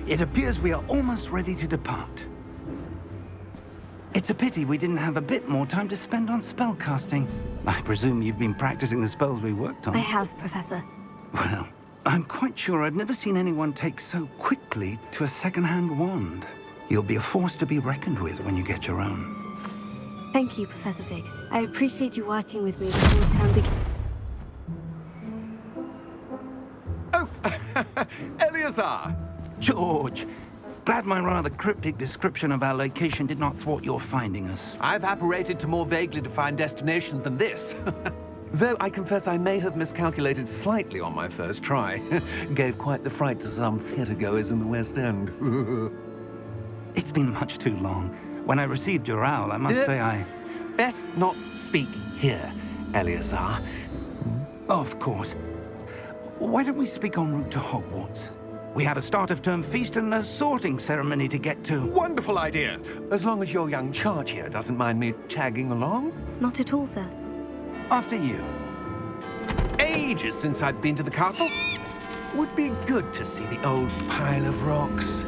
It appears we are almost ready to depart. It's a pity we didn't have a bit more time to spend on spellcasting. I presume you've been practicing the spells we worked on. I have, Professor. Well, I'm quite sure I've never seen anyone take so quickly to a second-hand wand. You'll be a force to be reckoned with when you get your own. Thank you, Professor Fig. I appreciate you working with me before the term begins. Oh, Eleazar! George, glad my rather cryptic description of our location did not thwart your finding us. I've apparated to more vaguely defined destinations than this. Though I confess I may have miscalculated slightly on my first try. Gave quite the fright to some theatre-goers in the West End. It's been much too long. When I received your owl, I must say I... Best not speak here, Eleazar. Of course. Why don't we speak en route to Hogwarts? We have a start-of-term feast and a sorting ceremony to get to. Wonderful idea! As long as your young charge here doesn't mind me tagging along. Not at all, sir. After you. Ages since I'd been to the castle. Would be good to see the old pile of rocks.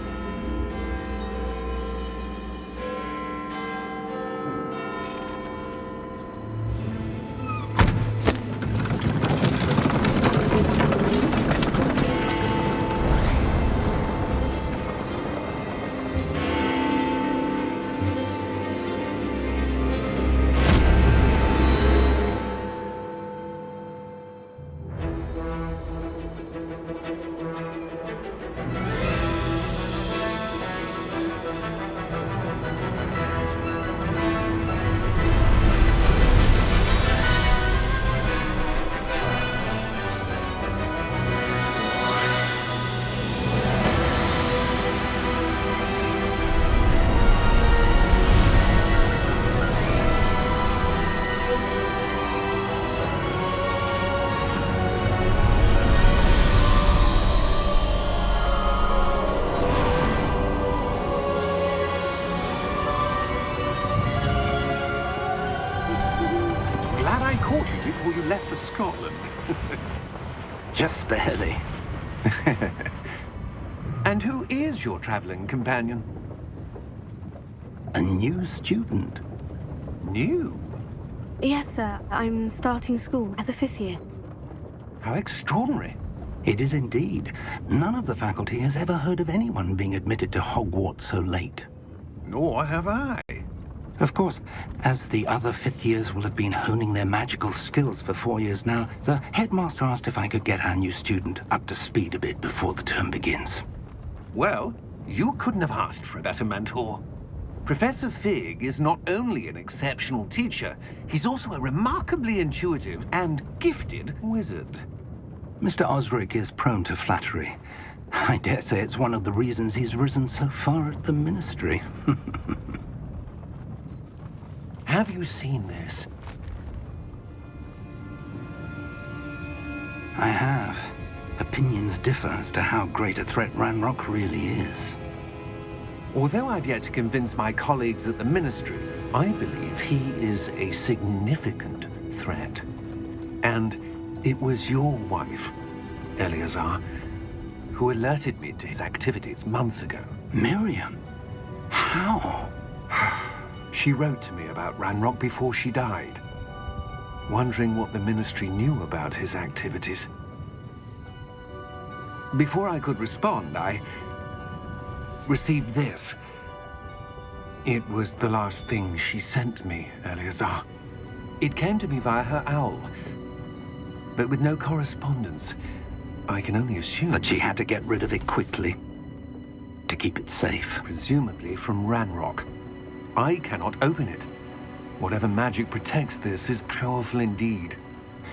Glad I caught you before you left for Scotland. Just barely. And who is your traveling companion? A new student. New? Yes, sir. I'm starting school as a 5th year. How extraordinary. It is indeed. None of the faculty has ever heard of anyone being admitted to Hogwarts so late. Nor have I. Of course, as the other 5th years will have been honing their magical skills for 4 years now, the headmaster asked if I could get our new student up to speed a bit before the term begins. Well, you couldn't have asked for a better mentor. Professor Fig is not only an exceptional teacher, he's also a remarkably intuitive and gifted wizard. Mr. Osric is prone to flattery. I dare say it's one of the reasons he's risen so far at the Ministry. Have you seen this? I have. Opinions differ as to how great a threat Ranrock really is. Although I've yet to convince my colleagues at the Ministry, I believe he is a significant threat. And it was your wife, Eleazar, who alerted me to his activities months ago. Miriam? How? She wrote to me about Ranrock before she died, wondering what the Ministry knew about his activities. Before I could respond, I received this. It was the last thing she sent me, Eleazar. It came to me via her owl, but with no correspondence. I can only assume That she had to get rid of it quickly, to keep it safe. presumably from Ranrock. I cannot open it. Whatever magic protects this is powerful indeed.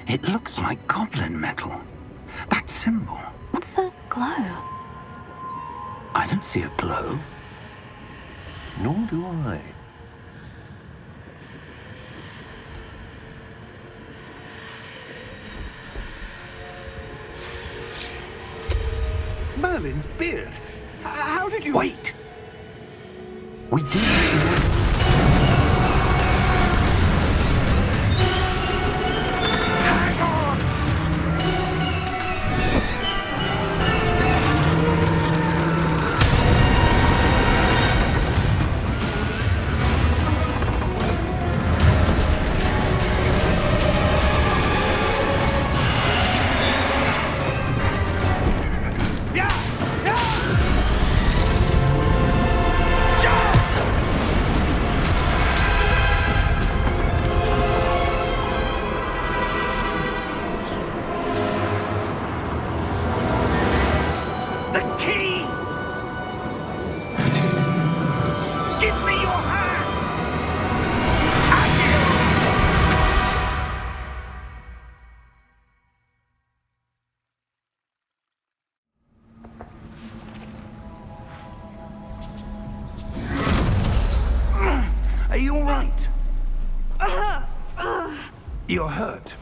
It looks like goblin metal. That symbol. What's the glow? I don't see a glow. Nor do I. Merlin's beard. How did you... Wait! We did. Hang on! all right? You're hurt.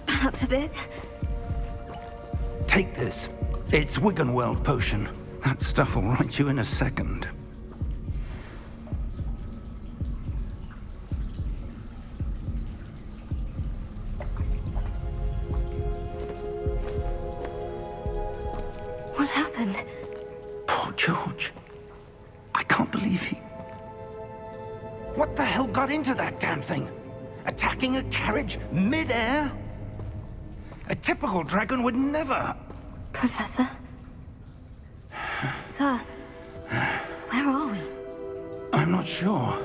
Perhaps a bit. Take this. It's Wiggenweld potion. That stuff will right you in a second. What happened? Poor George. I can't believe he... What the hell got into that damn thing? Attacking a carriage mid-air? A typical dragon would never... Professor? Sir, where are we? I'm not sure.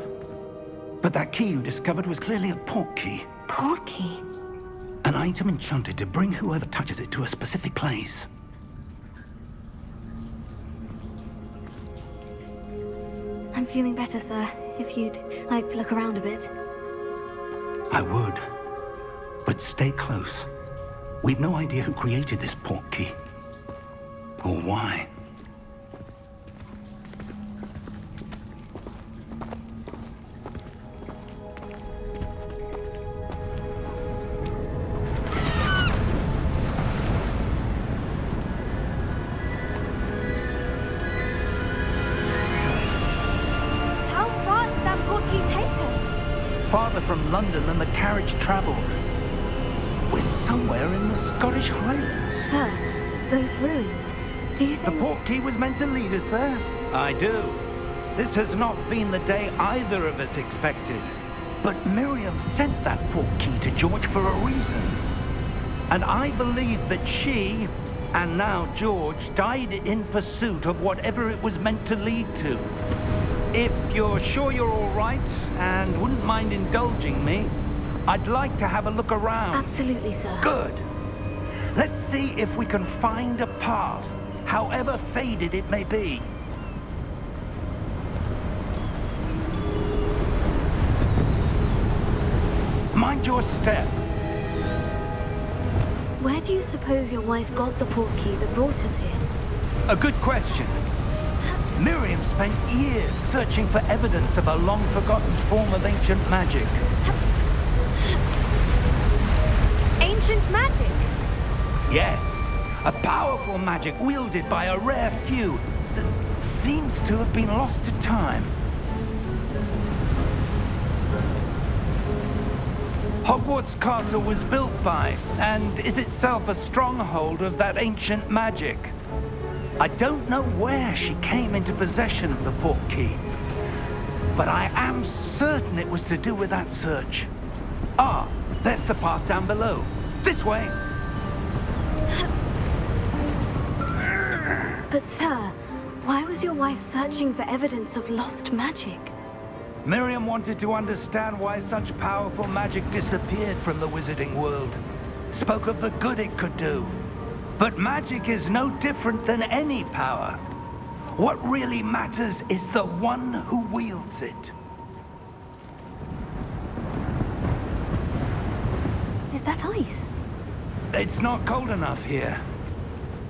But that key you discovered was clearly a port key. Port key? An item enchanted to bring whoever touches it to a specific place. I'm feeling better, sir. If you'd like to look around a bit. I would. But stay close. We've no idea who created this port key. Or why. How far did that port key take us? Farther from London than the carriage traveled. We're somewhere in the Scottish Highlands. Sir, those ruins. Do you The think... port key was meant to lead us there? I do. This has not been the day either of us expected. But Miriam sent that port key to George for a reason. And I believe that she, and now George, died in pursuit of whatever it was meant to lead to. If you're sure you're all right, and wouldn't mind indulging me, I'd like to have a look around. Absolutely, sir. Good. Let's see if we can find a path, however faded it may be. Mind your step. Where do you suppose your wife got the port key that brought us here? A good question. Miriam spent years searching for evidence of a long-forgotten form of ancient magic. Ancient magic? Yes, a powerful magic wielded by a rare few that seems to have been lost to time. Hogwarts Castle was built by, and is itself a stronghold of that ancient magic. I don't know where she came into possession of the port key, but I am certain it was to do with that search. Ah, there's the path down below. This way. But sir, why was your wife searching for evidence of lost magic? Miriam wanted to understand why such powerful magic disappeared from the wizarding world. Spoke of the good it could do. But magic is no different than any power. What really matters is the one who wields it. Is that ice? It's not cold enough here.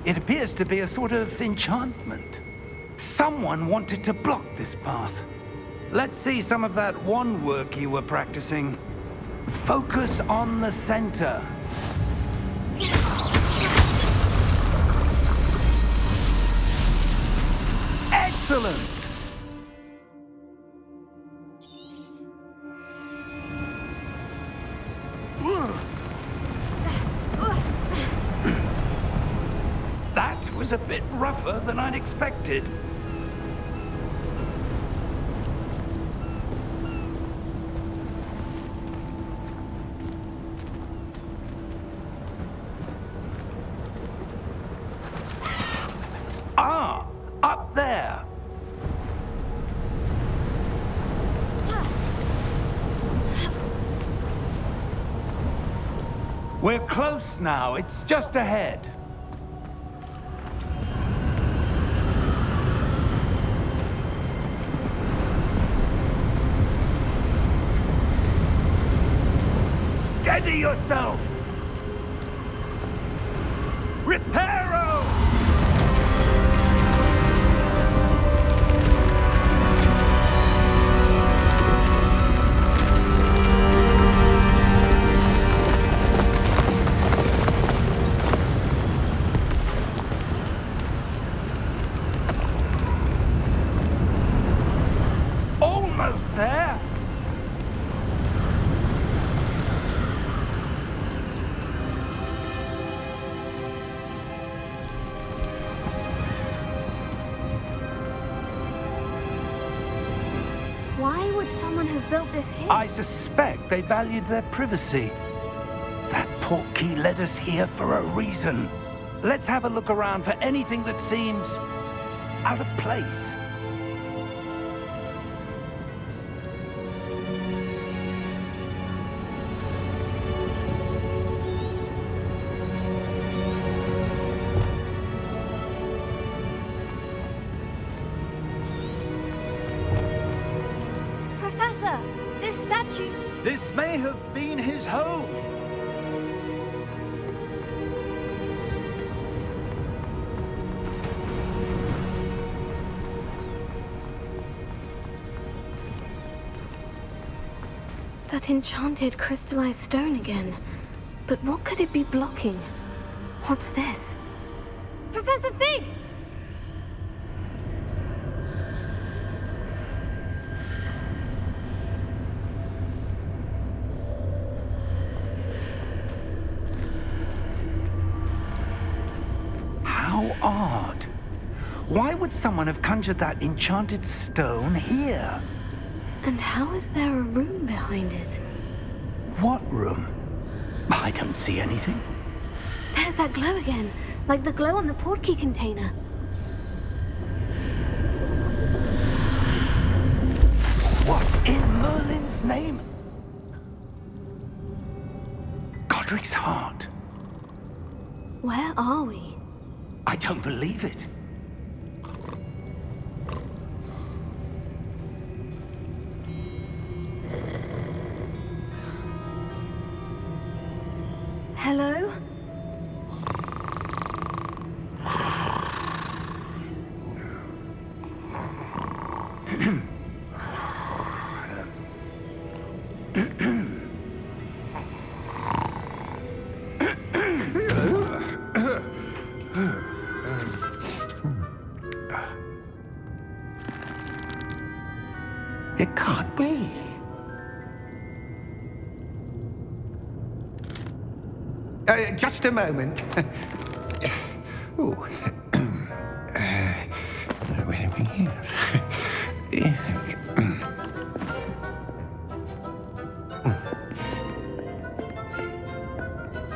It appears to be a sort of enchantment. Someone wanted to block this path. Let's see some of that wand work you were practicing. Focus on the center. Excellent! That was a bit rougher than I'd expected. Ah, up there. We're close now. It's just ahead. Steady yourself! Reparo! would someone have built this here? I suspect they valued their privacy. That portkey led us here for a reason. Let's have a look around for anything that seems out of place. Professor, this statue... This may have been his home. That enchanted crystallized stone again. But what could it be blocking? What's this? Professor Fig! How odd. Why would someone have conjured that enchanted stone here? And how is there a room behind it? What room? I don't see anything. There's that glow again, like the glow on the portkey container. What in Merlin's name? Godric's heart. Where are we? I don't believe it. Hello? It can't be. Just a moment. Oh. Where are we here?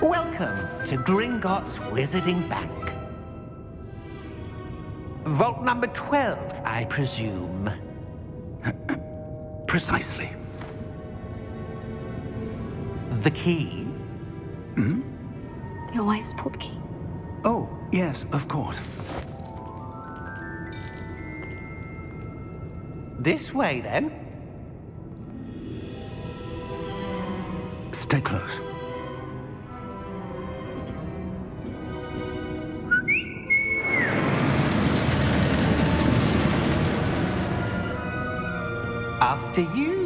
Welcome to Gringotts Wizarding Bank. Vault number 12, I presume. Precisely. The key? Your wife's portkey. Oh, yes, of course. This way, then. Stay close. After you.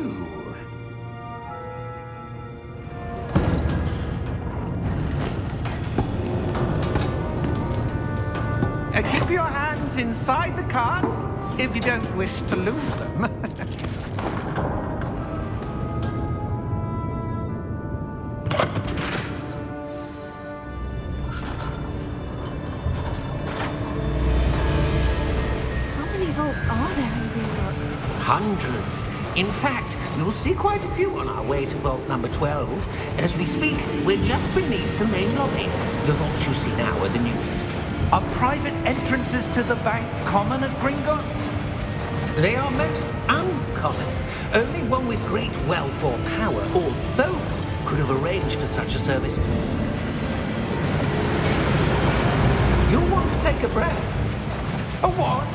Keep your hands inside the cart if you don't wish to lose them. How many vaults are there in Gringotts? Hundreds. In fact, you'll see quite a few on our way to vault number 12. As we speak, we're just beneath the main lobby. The vaults you see now are the newest. Are private entrances to the bank common at Gringotts? They are most uncommon. Only one with great wealth or power, or both, could have arranged for such a service. You'll want to take a breath. A what?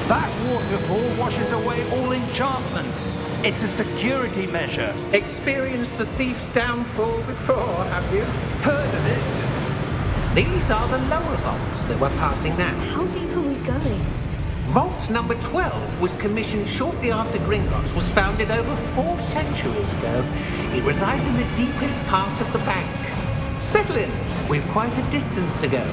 That waterfall washes away all enchantments. It's a security measure. Experienced the thief's downfall before, have you? Heard of it? These are the lower vaults that we're passing now. How deep are we going? Vault number 12 was commissioned shortly after Gringotts was founded over 4 centuries ago. It resides in the deepest part of the bank. Settle in. We've quite a distance to go.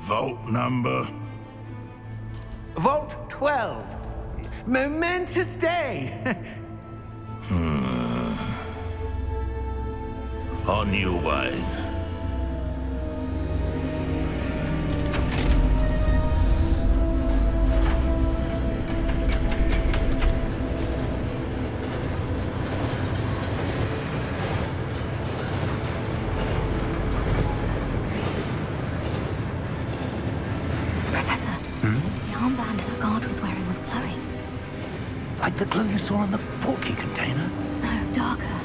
Vault number? Vault 12. Momentous day! On you, wine. Professor, the armband the guard was wearing was glowing. Like the glow you saw on the portkey container? No, darker.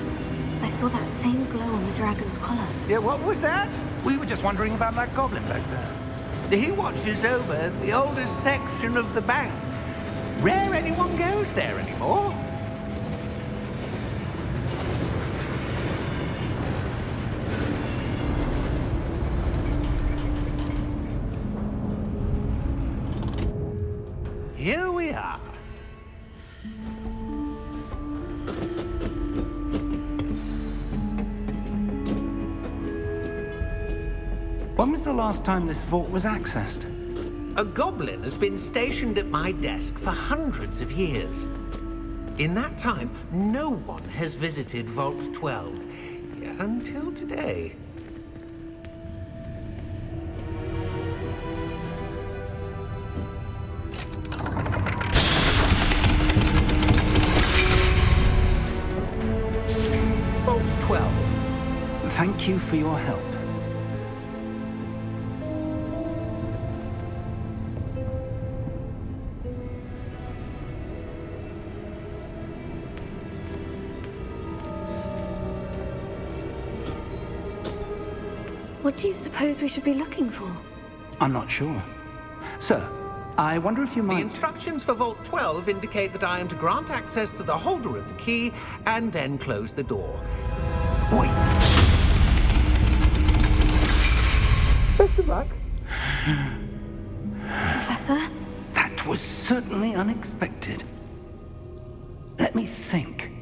I saw that same glow on the dragon's collar. Yeah, what was that? We were just wondering about that goblin back there. He watches over the oldest section of the bank. Rare anyone goes there anymore. Here we are. When was the last time this vault was accessed? A goblin has been stationed at my desk for hundreds of years. In that time, no one has visited Vault 12 until today. Vault 12. Thank you for your help. What do you suppose we should be looking for? I'm not sure. Sir, I wonder if you The might... instructions for Vault 12 indicate that I am to grant access to the holder of the key and then close the door. Wait! Best of luck. Professor? That was certainly unexpected. Let me think.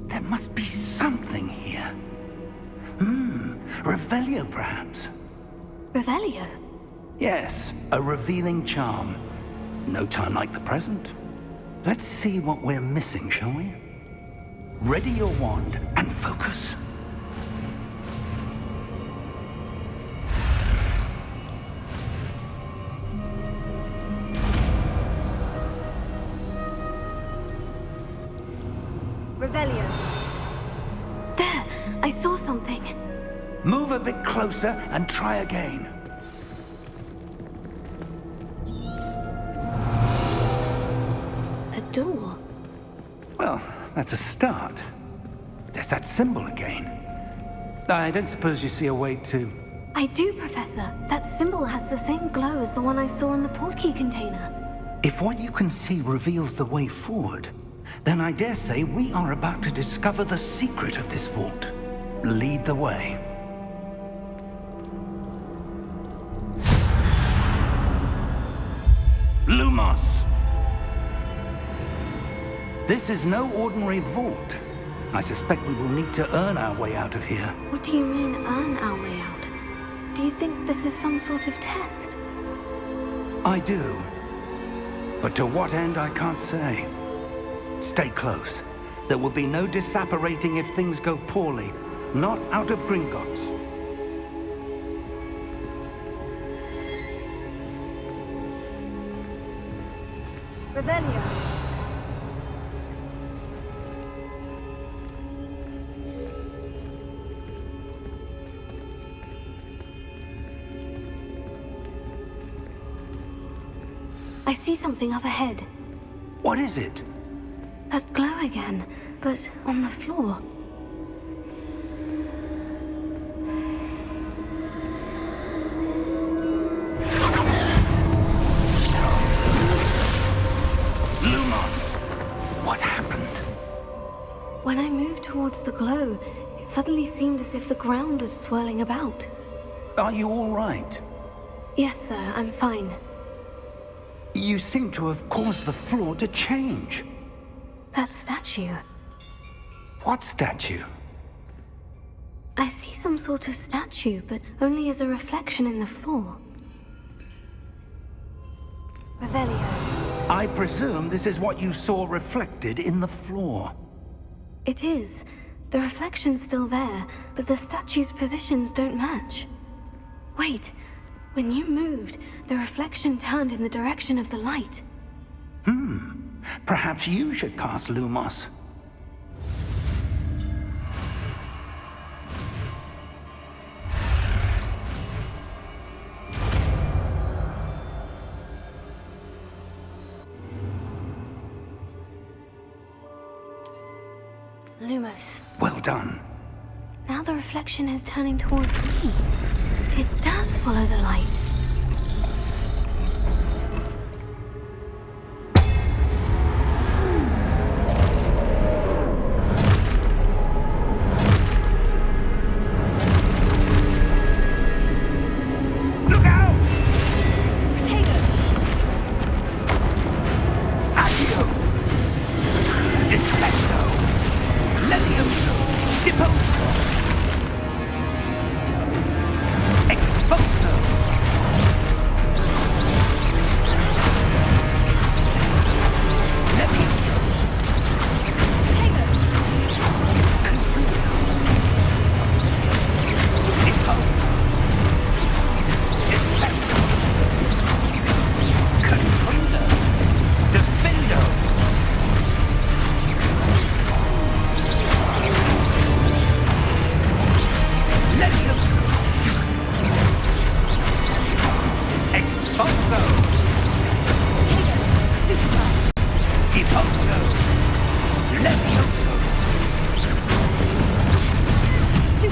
There must be something here. Revelio, perhaps? Revelio? Yes, a revealing charm. No time like the present. Let's see what we're missing, shall we? Ready your wand and focus. Revelio. There! I saw something. Move a bit closer and try again. A door. Well, that's a start. There's that symbol again. I don't suppose you see a way to... I do, Professor. That symbol has the same glow as the one I saw in the portkey container. If what you can see reveals the way forward, then I dare say we are about to discover the secret of this vault. Lead the way. Lumos! This is no ordinary vault. I suspect we will need to earn our way out of here. What do you mean, earn our way out? Do you think this is some sort of test? I do. But to what end, I can't say. Stay close. There will be no disapparating if things go poorly. Not out of Gringotts. Revelio. I see something up ahead. What is it? That glow again, but on the floor. Lumos! What happened? When I moved towards the glow, it suddenly seemed as if the ground was swirling about. Are you all right? Yes, sir, I'm fine. You seem to have caused the floor to change. That statue. What statue? I see some sort of statue, but only as a reflection in the floor. Revelio. I presume this is what you saw reflected in the floor. It is. The reflection's still there, but the statue's positions don't match. Wait, when you moved, the reflection turned in the direction of the light. Perhaps you should cast Lumos. Lumos. Well done. Now the reflection is turning towards me. It does follow the light. Look out! Potato! Accio! Dissecto! Levioso! Deposo! Expulso! Levioso! Potato! Confuso! Deposo! Dissecto! Confundo! Defendo! Levioso! Expulso! Potato! Stupefy! Deposo! Levioso!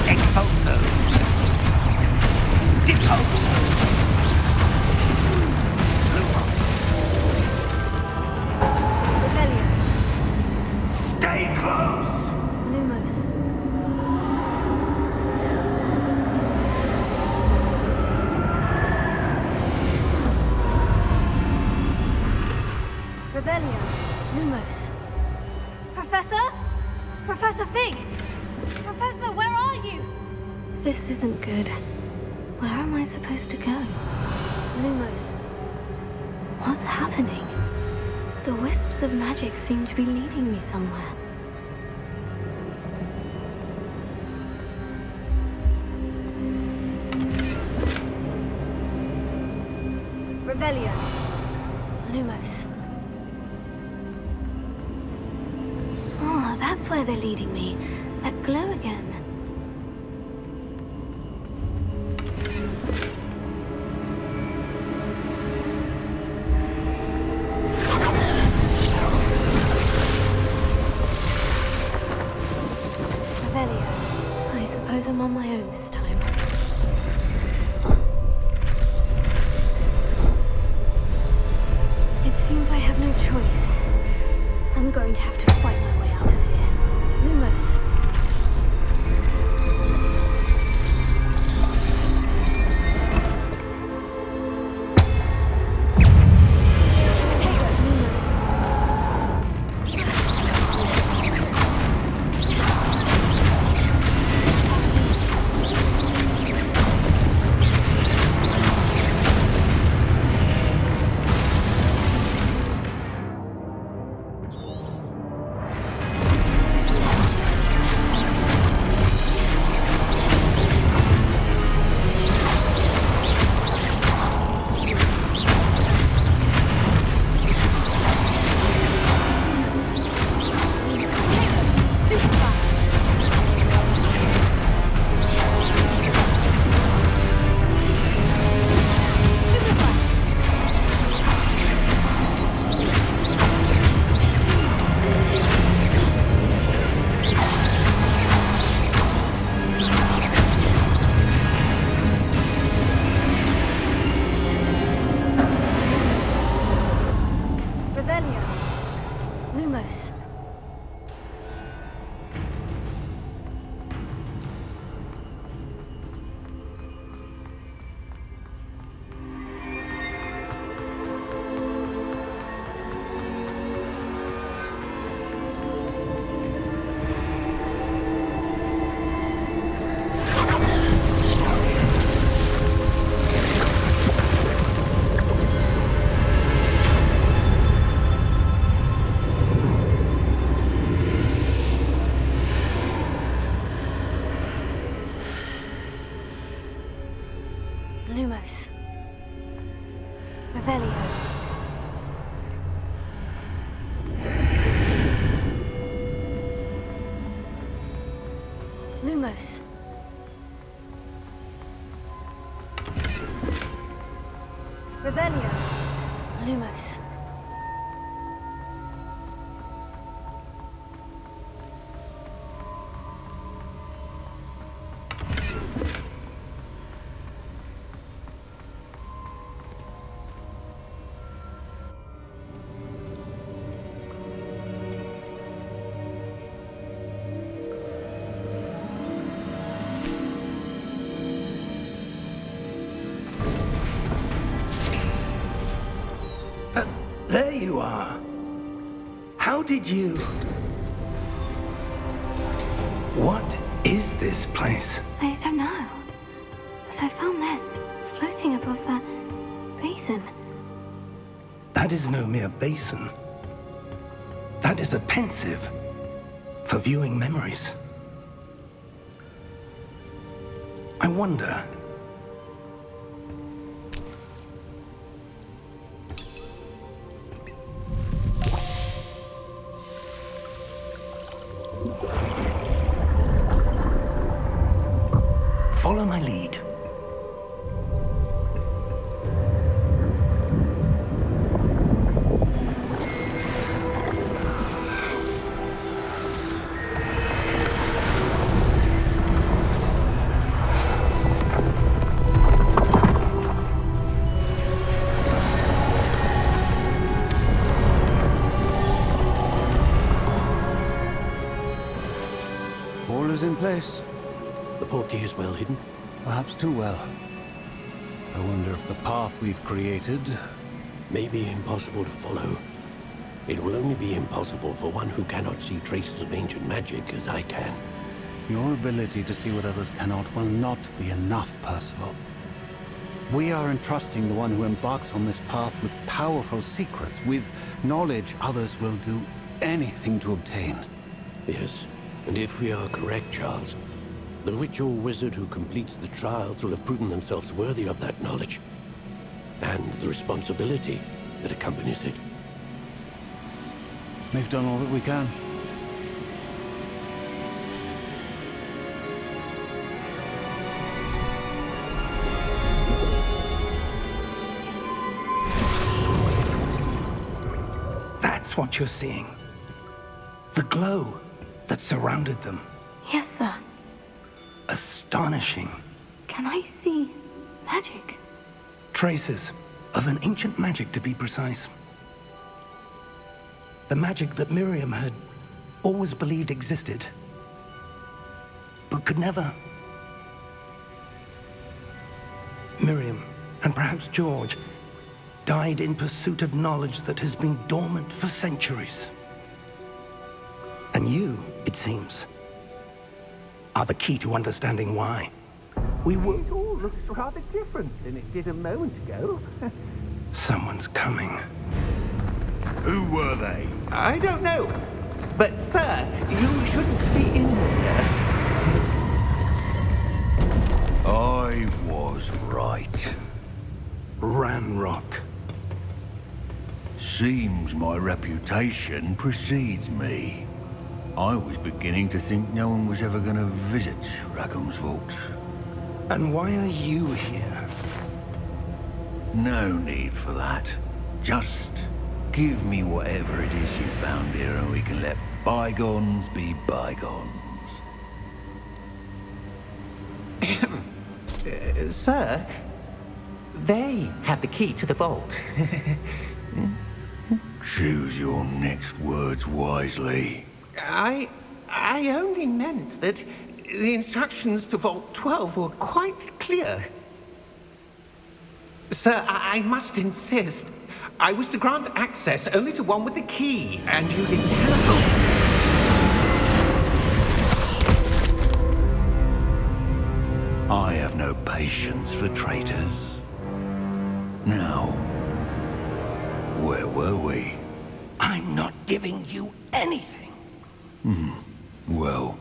Expulso! Deposo! Rebellion! Stay close! Lumos. Rebellion! Lumos. Professor? Professor Fig! Professor, where are you? This isn't good. Where am I supposed to go? Lumos. What's happening? The wisps of magic seem to be leading me somewhere. Rebellion. Lumos. Oh, that's where they're leading me. That glow again. Revelio. I suppose I'm on my own this time. It seems I have no choice. I'm going to have to fight my way out of here. Lumos. Potato. Lumos. Lumos. Revelio. Lumos. Revelio. Lumos. There you are. How did you... What is this place? I don't know. But I found this floating above that basin. That is no mere basin. That is a pensive for viewing memories. I wonder... Follow my lead. All is in place. The portkey is well hidden. Perhaps too well. I wonder if the path we've created... May be impossible to follow. It will only be impossible for one who cannot see traces of ancient magic as I can. Your ability to see what others cannot will not be enough, Percival. We are entrusting the one who embarks on this path with powerful secrets, with knowledge others will do anything to obtain. Yes, and if we are correct, Charles, the witch or wizard who completes the trials will have proven themselves worthy of that knowledge, and the responsibility that accompanies it. We've done all that we can. That's what you're seeing. The glow that surrounded them. Yes, sir. Astonishing. Can I see magic? Traces of an ancient magic, to be precise. The magic that Miriam had always believed existed, but could never. Miriam, and perhaps George, died in pursuit of knowledge that has been dormant for centuries. And you, it seems, are the key to understanding why. We were... It all looks rather different than it did a moment ago. Someone's coming. Who were they? I don't know. But, sir, you shouldn't be in here. I was right. Ranrock. Seems my reputation precedes me. I was beginning to think no one was ever going to visit Rackham's vault. And why are you here? No need for that. Just give me whatever it is you found here and we can let bygones be bygones. Sir, they have the key to the vault. Choose your next words wisely. I only meant that the instructions to Vault 12 were quite clear. Sir, I must insist. I was to grant access only to one with the key, and you didn't have. I have no patience for traitors. Now, where were we? I'm not giving you anything. Well,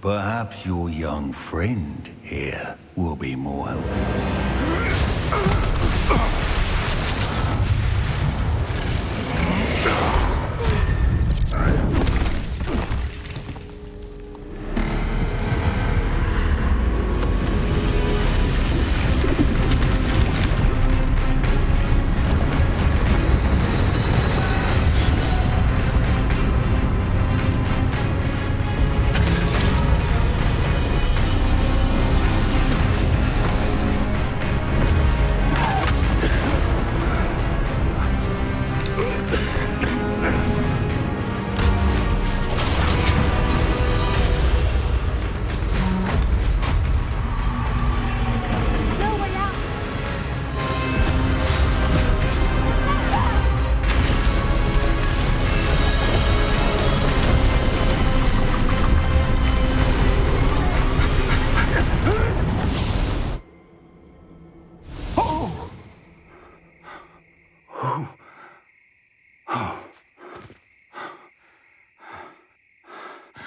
perhaps your young friend here will be more helpful.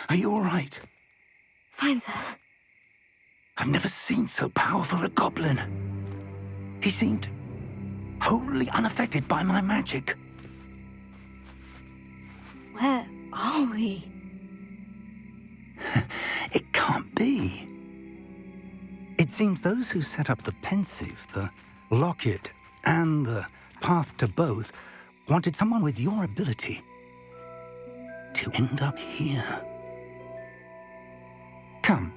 Are you all right? Fine, sir. I've never seen so powerful a goblin. He seemed wholly unaffected by my magic. Where are we? It can't be. It seems those who set up the pensive, the locket, and the path to both wanted someone with your ability to end up here. Come.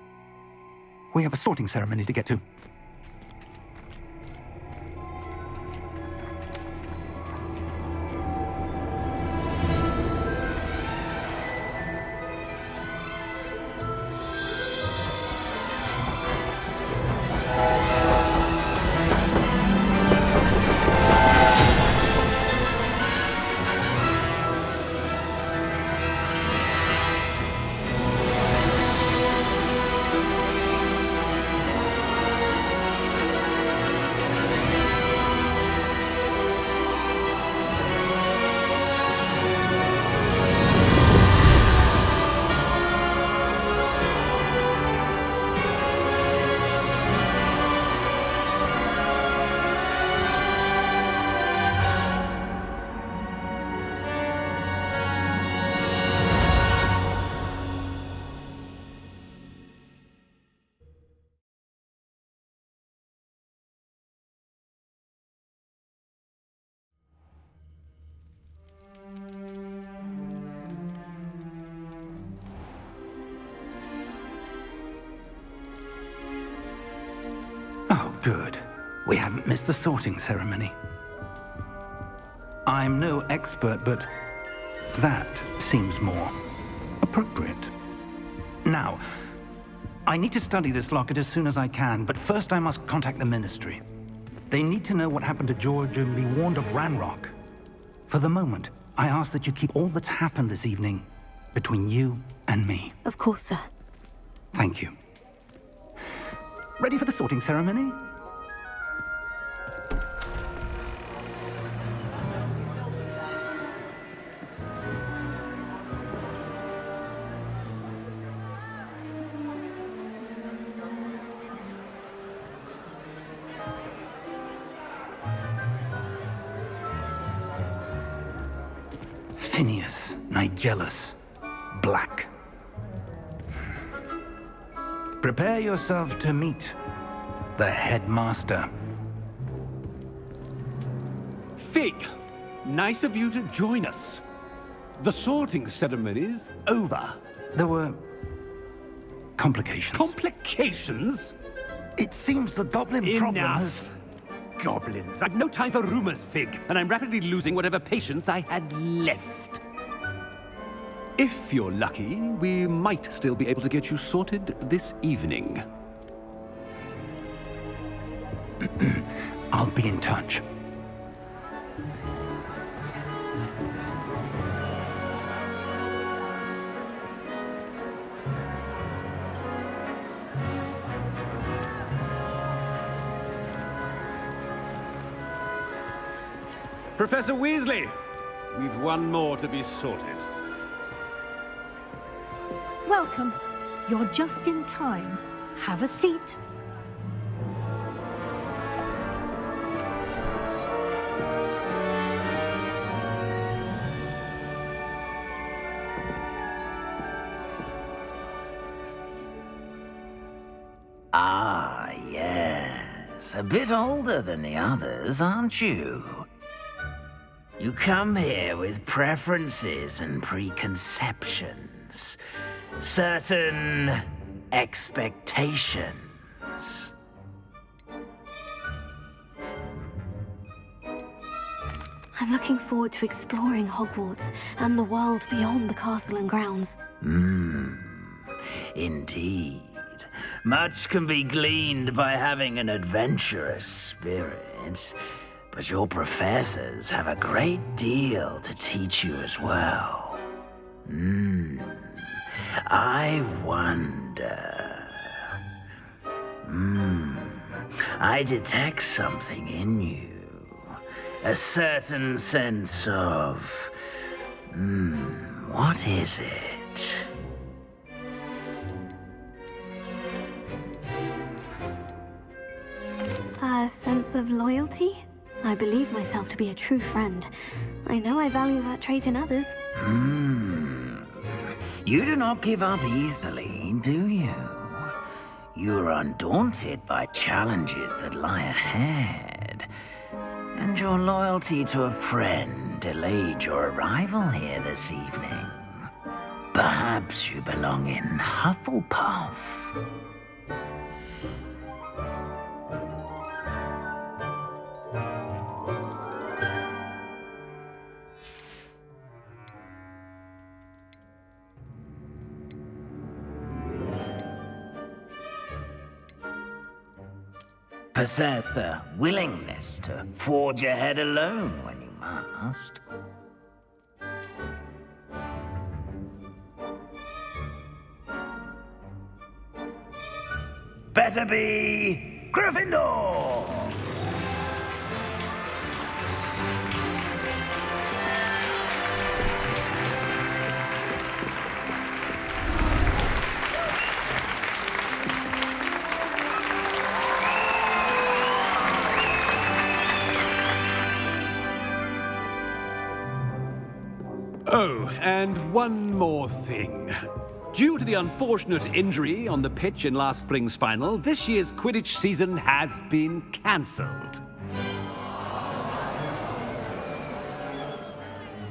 We have a sorting ceremony to get to. Oh, good. We haven't missed the sorting ceremony. I'm no expert, but that seems more appropriate. Now, I need to study this locket as soon as I can, but first I must contact the Ministry. They need to know what happened to George and be warned of Ranrock. For the moment, I ask that you keep all that's happened this evening between you and me. Of course, sir. Thank you. Ready for the sorting ceremony? Phineas, Nigellus, Black. Prepare yourself to meet the headmaster. Fig, nice of you to join us. The sorting ceremony's over. There were complications. Complications? It seems the goblin problem has... Enough. Goblins. I've no time for rumors, Fig, and I'm rapidly losing whatever patience I had left. If you're lucky, we might still be able to get you sorted this evening. I'll be in touch. Professor Weasley, we've one more to be sorted. Welcome. You're just in time. Have a seat. Ah, yes. A bit older than the others, aren't you? You come here with preferences and preconceptions. Certain expectations. I'm looking forward to exploring Hogwarts and the world beyond the castle and grounds. Indeed. Much can be gleaned by having an adventurous spirit, but your professors have a great deal to teach you as well. I wonder... I detect something in you. A certain sense of... what is it? A sense of loyalty? I believe myself to be a true friend. I know I value that trait in others. You do not give up easily, do you? You are undaunted by challenges that lie ahead. And your loyalty to a friend delayed your arrival here this evening. Perhaps you belong in Hufflepuff. Possess a willingness to forge ahead alone when you must. Better be Gryffindor! Oh, and one more thing. Due to the unfortunate injury on the pitch in last spring's final, this year's Quidditch season has been cancelled.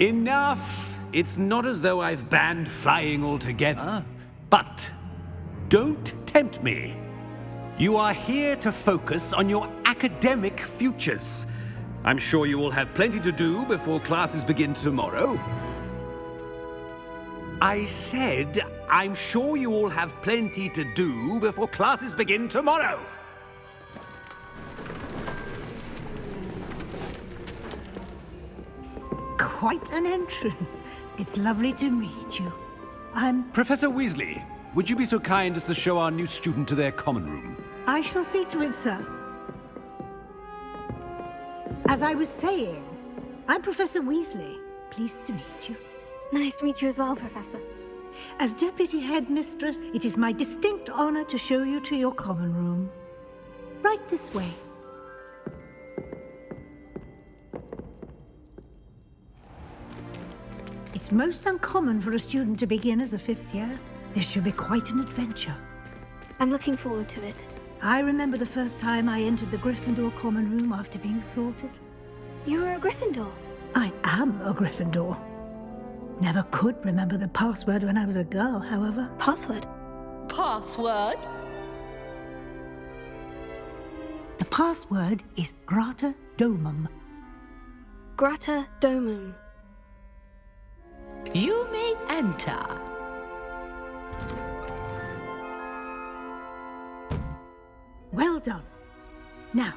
Enough! It's not as though I've banned flying altogether, but don't tempt me. You are here to focus on your academic futures. I'm sure you will have plenty to do before classes begin tomorrow. I said, I'm sure you all have plenty to do before classes begin tomorrow. Quite an entrance. It's lovely to meet you. Professor Weasley, would you be so kind as to show our new student to their common room? I shall see to it, sir. As I was saying, I'm Professor Weasley. Pleased to meet you. Nice to meet you as well, Professor. As Deputy Headmistress, it is my distinct honor to show you to your common room. Right this way. It's most uncommon for a student to begin as a fifth year. This should be quite an adventure. I'm looking forward to it. I remember the first time I entered the Gryffindor common room after being sorted. You were a Gryffindor? I am a Gryffindor. Never could remember the password when I was a girl, however. Password? Password? The password is Grata Domum. Grata Domum. You may enter. Well done. Now,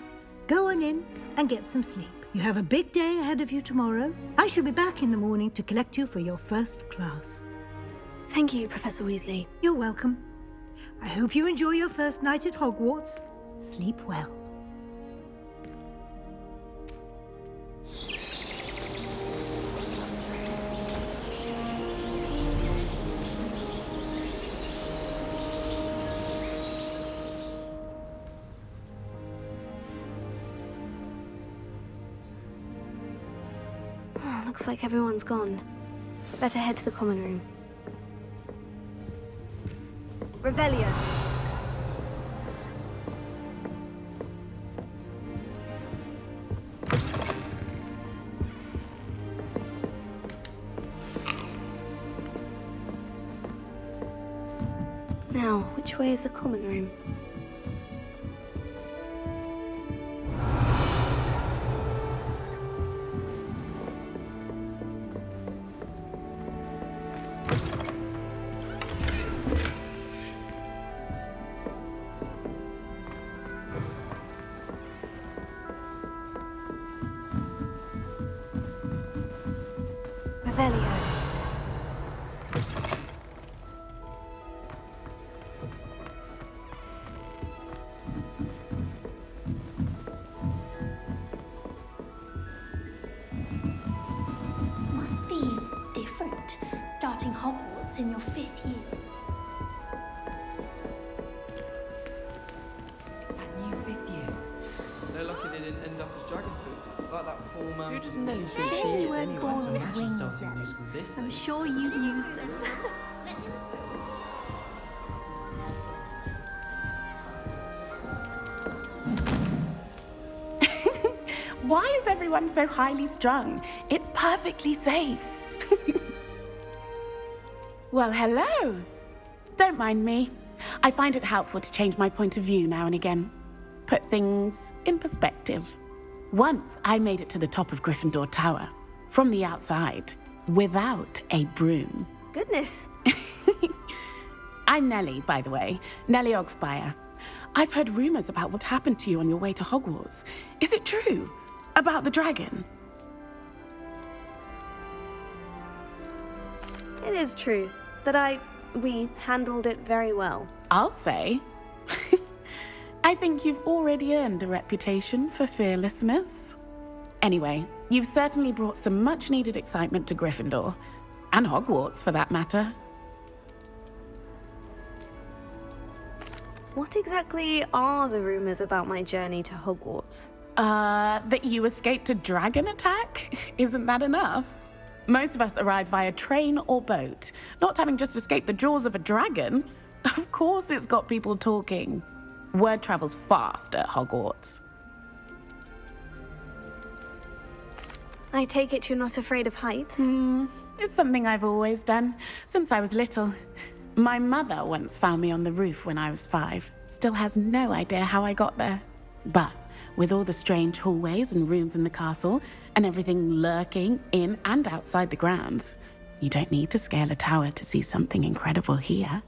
go on in and get some sleep. You have a big day ahead of you tomorrow. I shall be back in the morning to collect you for your first class. Thank you, Professor Weasley. You're welcome. I hope you enjoy your first night at Hogwarts. Sleep well. Looks like everyone's gone. Better head to the common room. Revelio. Now, which way is the common room? Revelio. Must be different, starting Hogwarts in your 5th year. It's that new 5th year. No lucky they didn't end up as dragon food, like that poor man. Who does Nelly think she Surely you is weren't anyway? born To with imagine wings starting then. new school this I'm late. sure you use them. Why is everyone so highly strung? It's perfectly safe. Well, hello. Don't mind me. I find it helpful to change my point of view now and again. Put things in perspective. Once I made it to the top of Gryffindor Tower, from the outside, without a broom. Goodness. I'm Nellie, by the way. Nellie Ogspire. I've heard rumors about what happened to you on your way to Hogwarts. Is it true? About the dragon? It is true that we handled it very well. I'll say. I think you've already earned a reputation for fearlessness. Anyway, you've certainly brought some much-needed excitement to Gryffindor. And Hogwarts, for that matter. What exactly are the rumors about my journey to Hogwarts? That you escaped a dragon attack? Isn't that enough? Most of us arrive via train or boat, not having just escaped the jaws of a dragon. Of course it's got people talking. Word travels fast at Hogwarts. I take it you're not afraid of heights? It's something I've always done, since I was little. My mother once found me on the roof when I was 5. Still has no idea how I got there. But with all the strange hallways and rooms in the castle, and everything lurking in and outside the grounds, you don't need to scale a tower to see something incredible here.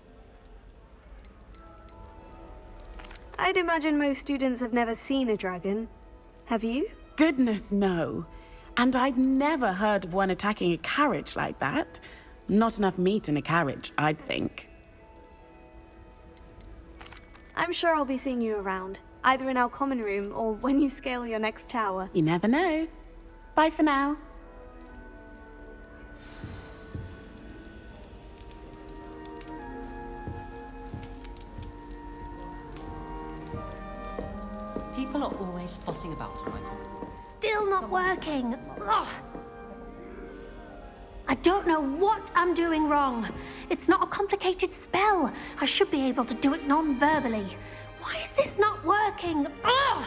I'd imagine most students have never seen a dragon. Have you? Goodness, no. And I've never heard of one attacking a carriage like that. Not enough meat in a carriage, I'd think. I'm sure I'll be seeing you around, either in our common room or when you scale your next tower. You never know. Bye for now. People are always fussing about, Michael. Still not working. Ugh. I don't know what I'm doing wrong. It's not a complicated spell. I should be able to do it non-verbally. Why is this not working? Ugh.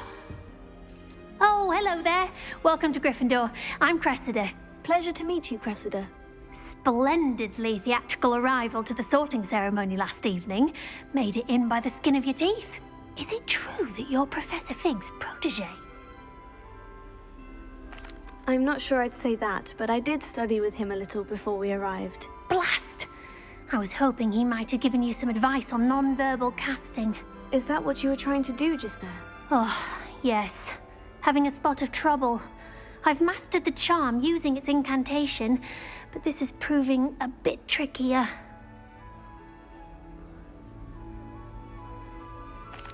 Oh, hello there. Welcome to Gryffindor. I'm Cressida. Pleasure to meet you, Cressida. Splendidly theatrical arrival to the sorting ceremony last evening. Made it in by the skin of your teeth. Is it true that you're Professor Fig's protege? I'm not sure I'd say that, but I did study with him a little before we arrived. Blast! I was hoping he might have given you some advice on non-verbal casting. Is that what you were trying to do just there? Oh, yes. Having a spot of trouble. I've mastered the charm using its incantation, but this is proving a bit trickier.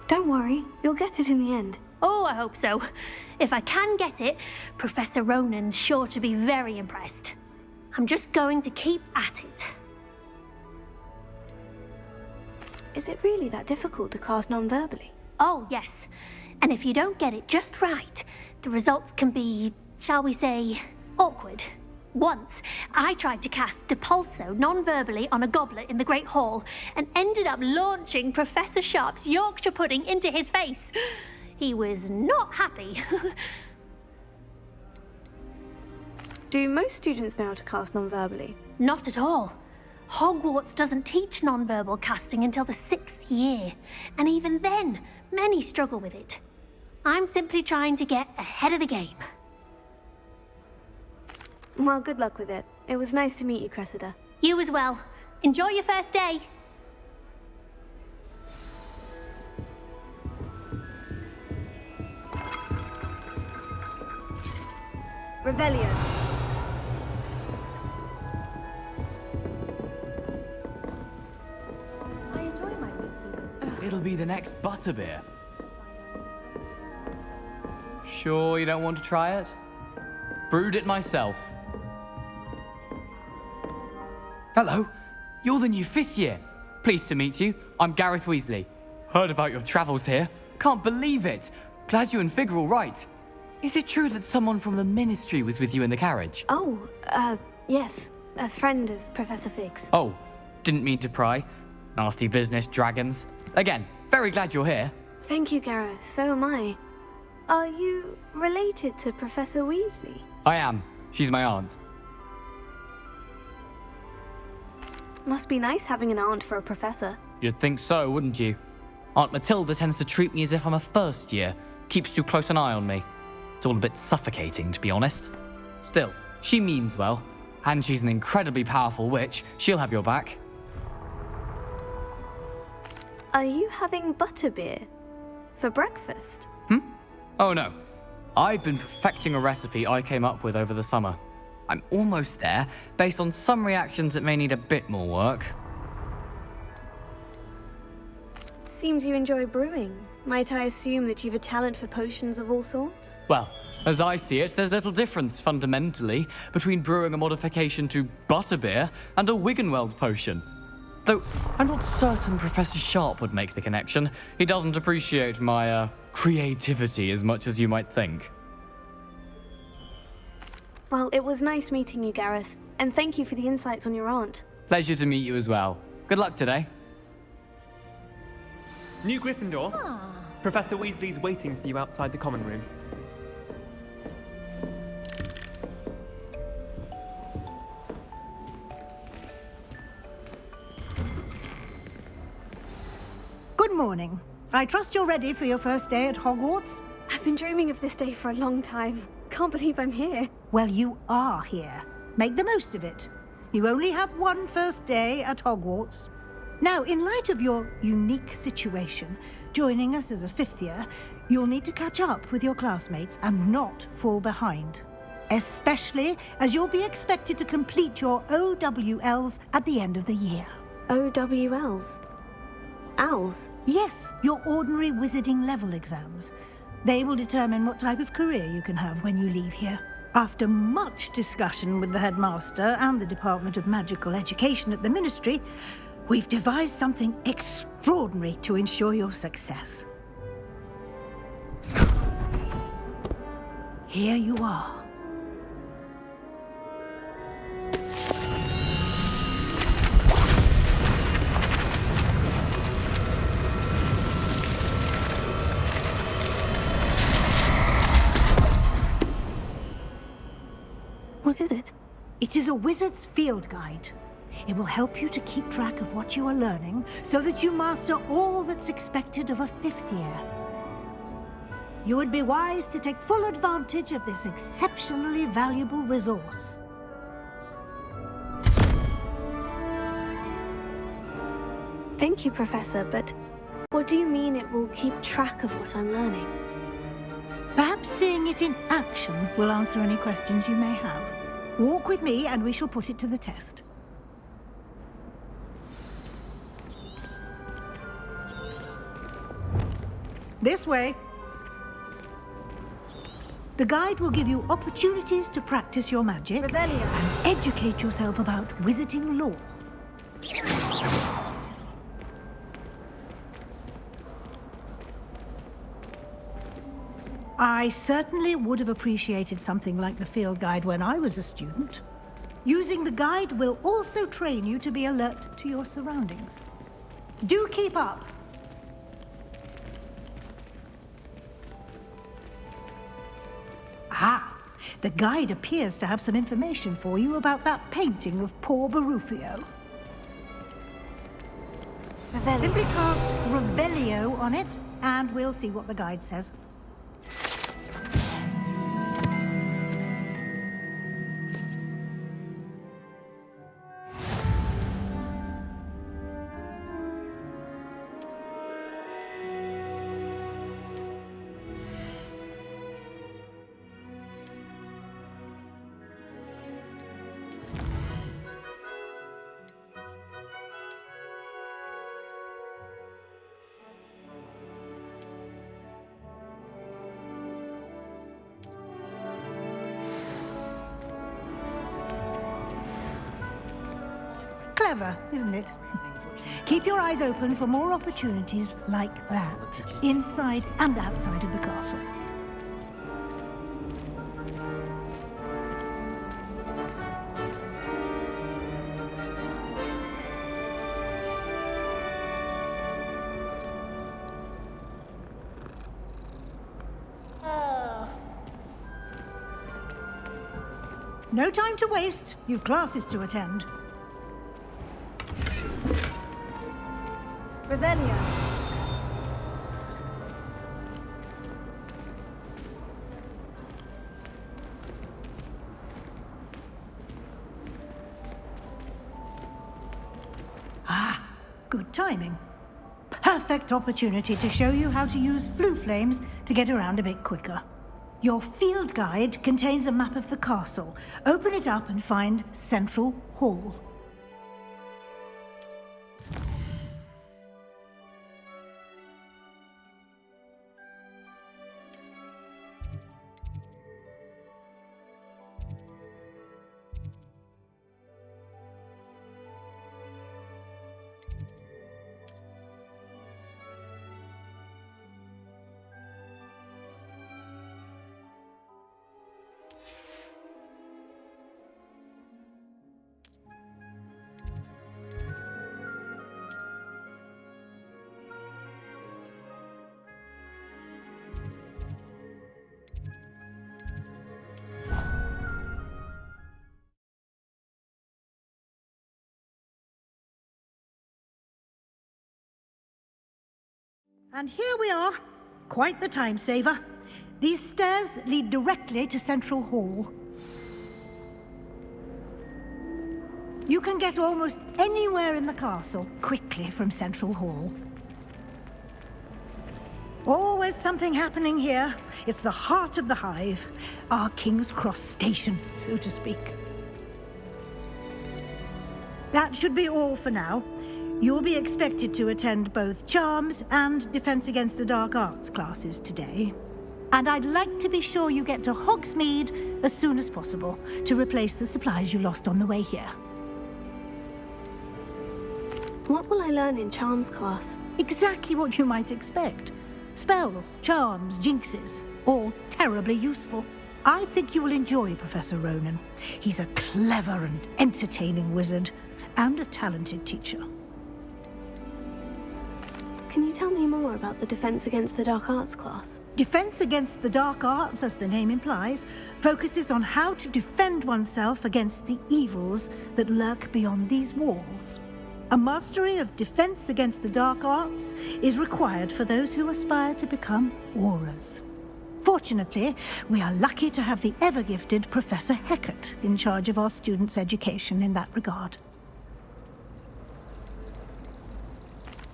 Don't worry, you'll get it in the end. Oh, I hope so. If I can get it, Professor Ronan's sure to be very impressed. I'm just going to keep at it. Is it really that difficult to cast non-verbally? Oh, yes. And if you don't get it just right, the results can be, shall we say, awkward. Once, I tried to cast Depulso non-verbally on a goblet in the Great Hall and ended up launching Professor Sharp's Yorkshire pudding into his face. He was not happy. Do most students know how to cast non-verbally? Not at all. Hogwarts doesn't teach non-verbal casting until the 6th year, and even then, many struggle with it. I'm simply trying to get ahead of the game. Well, good luck with it. It was nice to meet you, Cressida. You as well. Enjoy your first day. Revelio. I enjoy my weekly. It'll be the next butterbeer. Sure you don't want to try it? Brewed it myself. Hello, you're the new 5th year. Pleased to meet you. I'm Gareth Weasley. Heard about your travels here. Can't believe it. Glad you and Fig are all right. Is it true that someone from the Ministry was with you in the carriage? Oh, yes. A friend of Professor Fig's. Oh, didn't mean to pry. Nasty business, dragons. Again, very glad you're here. Thank you, Gareth. So am I. Are you related to Professor Weasley? I am. She's my aunt. Must be nice having an aunt for a professor. You'd think so, wouldn't you? Aunt Matilda tends to treat me as if I'm a first year. Keeps too close an eye on me. It's all a bit suffocating, to be honest. Still, she means well. And she's an incredibly powerful witch. She'll have your back. Are you having butterbeer for breakfast? Oh no. I've been perfecting a recipe I came up with over the summer. I'm almost there, based on some reactions that may need a bit more work. Seems you enjoy brewing. Might I assume that you've a talent for potions of all sorts? Well, as I see it, there's little difference, fundamentally, between brewing a modification to butterbeer and a Wiggenweld potion. Though, I'm not certain Professor Sharp would make the connection. He doesn't appreciate my, creativity as much as you might think. Well, it was nice meeting you, Gareth. And thank you for the insights on your aunt. Pleasure to meet you as well. Good luck today. New Gryffindor. Professor Weasley's waiting for you outside the common room. Good morning. I trust you're ready for your first day at Hogwarts? I've been dreaming of this day for a long time. Can't believe I'm here. Well, you are here. Make the most of it. You only have one first day at Hogwarts. Now, in light of your unique situation, joining us as a fifth year, you'll need to catch up with your classmates and not fall behind. Especially as you'll be expected to complete your OWLs at the end of the year. OWLs? Owls? Yes, your ordinary wizarding level exams. They will determine what type of career you can have when you leave here. After much discussion with the headmaster and the Department of Magical Education at the Ministry, we've devised something extraordinary to ensure your success. Here you are. What is it? It is a wizard's field guide. It will help you to keep track of what you are learning so that you master all that's expected of a fifth year. You would be wise to take full advantage of this exceptionally valuable resource. Thank you, Professor, but what do you mean it will keep track of what I'm learning? Perhaps seeing it in action will answer any questions you may have. Walk with me and we shall put it to the test. This way. The guide will give you opportunities to practice your magic and educate yourself about wizarding lore. I certainly would have appreciated something like the field guide when I was a student. Using the guide will also train you to be alert to your surroundings. Do keep up! Ah, the guide appears to have some information for you about that painting of poor Barufio. Simply cast Revelio on it, and we'll see what the guide says. Clever, isn't it? Keep your eyes open for more opportunities like that, inside and outside of the castle. No time to waste. You've classes to attend. Revelio. Ah, good timing. Perfect opportunity to show you how to use flue flames to get around a bit quicker. Your field guide contains a map of the castle. Open it up and find Central Hall. And here we are. Quite the time saver. These stairs lead directly to Central Hall. You can get almost anywhere in the castle quickly from Central Hall. Always something happening here. It's the heart of the hive. Our King's Cross station, so to speak. That should be all for now. You'll be expected to attend both Charms and Defense Against the Dark Arts classes today. And I'd like to be sure you get to Hogsmeade as soon as possible to replace the supplies you lost on the way here. What will I learn in Charms class? Exactly what you might expect. Spells, charms, jinxes, all terribly useful. I think you will enjoy Professor Ronan. He's a clever and entertaining wizard, and a talented teacher. Can you tell me more about the Defense Against the Dark Arts class? Defense Against the Dark Arts, as the name implies, focuses on how to defend oneself against the evils that lurk beyond these walls. A mastery of Defense Against the Dark Arts is required for those who aspire to become Aurors. Fortunately, we are lucky to have the ever-gifted Professor Hecat in charge of our students' education in that regard.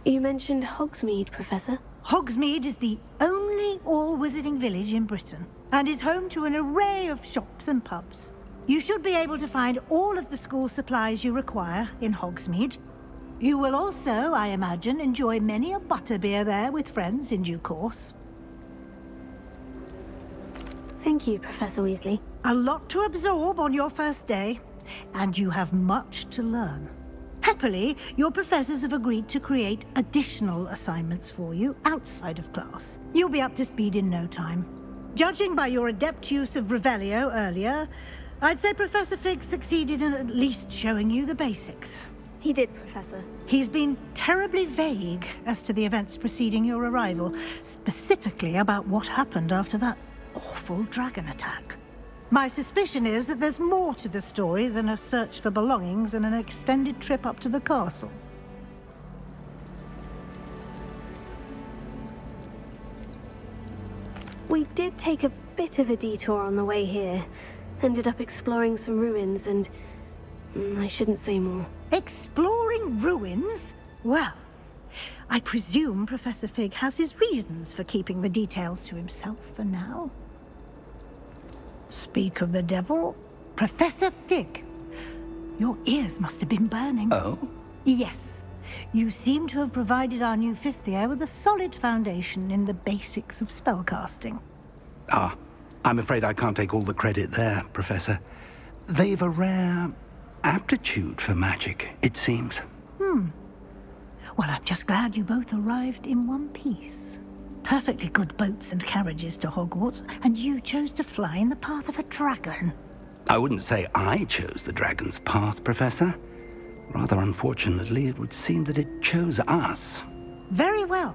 You mentioned Hogsmeade, Professor. Hogsmeade is the only all-wizarding village in Britain, and is home to an array of shops and pubs. You should be able to find all of the school supplies you require in Hogsmeade. You will also, I imagine, enjoy many a butterbeer there with friends in due course. Thank you, Professor Weasley. A lot to absorb on your first day, and you have much to learn. Happily, your professors have agreed to create additional assignments for you outside of class. You'll be up to speed in no time. Judging by your adept use of Revelio earlier, I'd say Professor Fig succeeded in at least showing you the basics. He did, Professor. He's been terribly vague as to the events preceding your arrival, specifically about what happened after that awful dragon attack. My suspicion is that there's more to the story than a search for belongings and an extended trip up to the castle. We did take a bit of a detour on the way here. Ended up exploring some ruins and... I shouldn't say more. Exploring ruins? Well, I presume Professor Fig has his reasons for keeping the details to himself for now. Speak of the devil, Professor Fig. Your ears must have been burning. Oh? Yes. You seem to have provided our new fifth year with a solid foundation in the basics of spellcasting. Ah, I'm afraid I can't take all the credit there, Professor. They've a rare aptitude for magic, it seems. Well, I'm just glad you both arrived in one piece. Perfectly good boats and carriages to Hogwarts, and you chose to fly in the path of a dragon. I wouldn't say I chose the dragon's path, Professor. Rather unfortunately, it would seem that it chose us. Very well.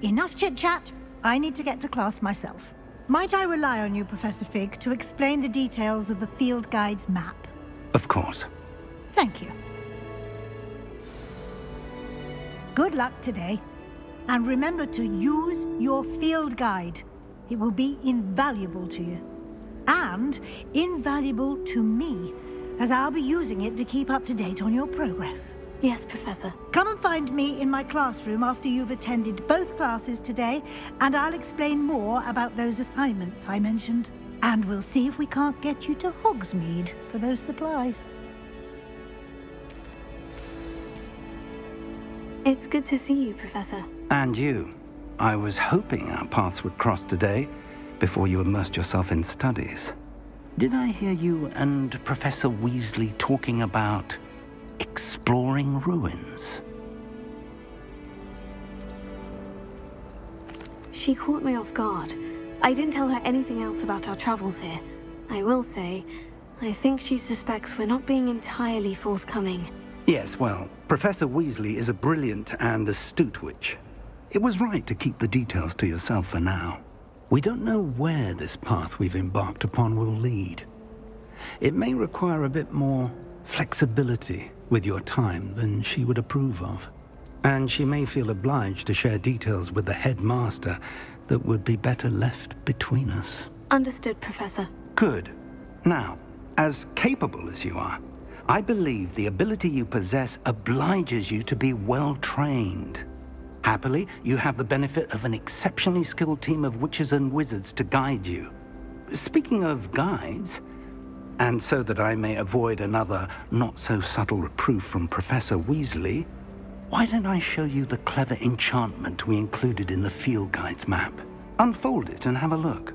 Enough chit-chat. I need to get to class myself. Might I rely on you, Professor Fig, to explain the details of the field guide's map? Of course. Thank you. Good luck today. And remember to use your field guide. It will be invaluable to you. And invaluable to me, as I'll be using it to keep up to date on your progress. Yes, Professor. Come and find me in my classroom after you've attended both classes today, and I'll explain more about those assignments I mentioned. And we'll see if we can't get you to Hogsmeade for those supplies. It's good to see you, Professor. And you. I was hoping our paths would cross today, before you immersed yourself in studies. Did I hear you and Professor Weasley talking about exploring ruins? She caught me off guard. I didn't tell her anything else about our travels here. I will say, I think she suspects we're not being entirely forthcoming. Yes, well, Professor Weasley is a brilliant and astute witch. It was right to keep the details to yourself for now. We don't know where this path we've embarked upon will lead. It may require a bit more flexibility with your time than she would approve of. And she may feel obliged to share details with the headmaster that would be better left between us. Understood, Professor. Good. Now, as capable as you are, I believe the ability you possess obliges you to be well trained. Happily, you have the benefit of an exceptionally skilled team of witches and wizards to guide you. Speaking of guides, and so that I may avoid another not-so-subtle reproof from Professor Weasley, why don't I show you the clever enchantment we included in the field guide's map? Unfold it and have a look.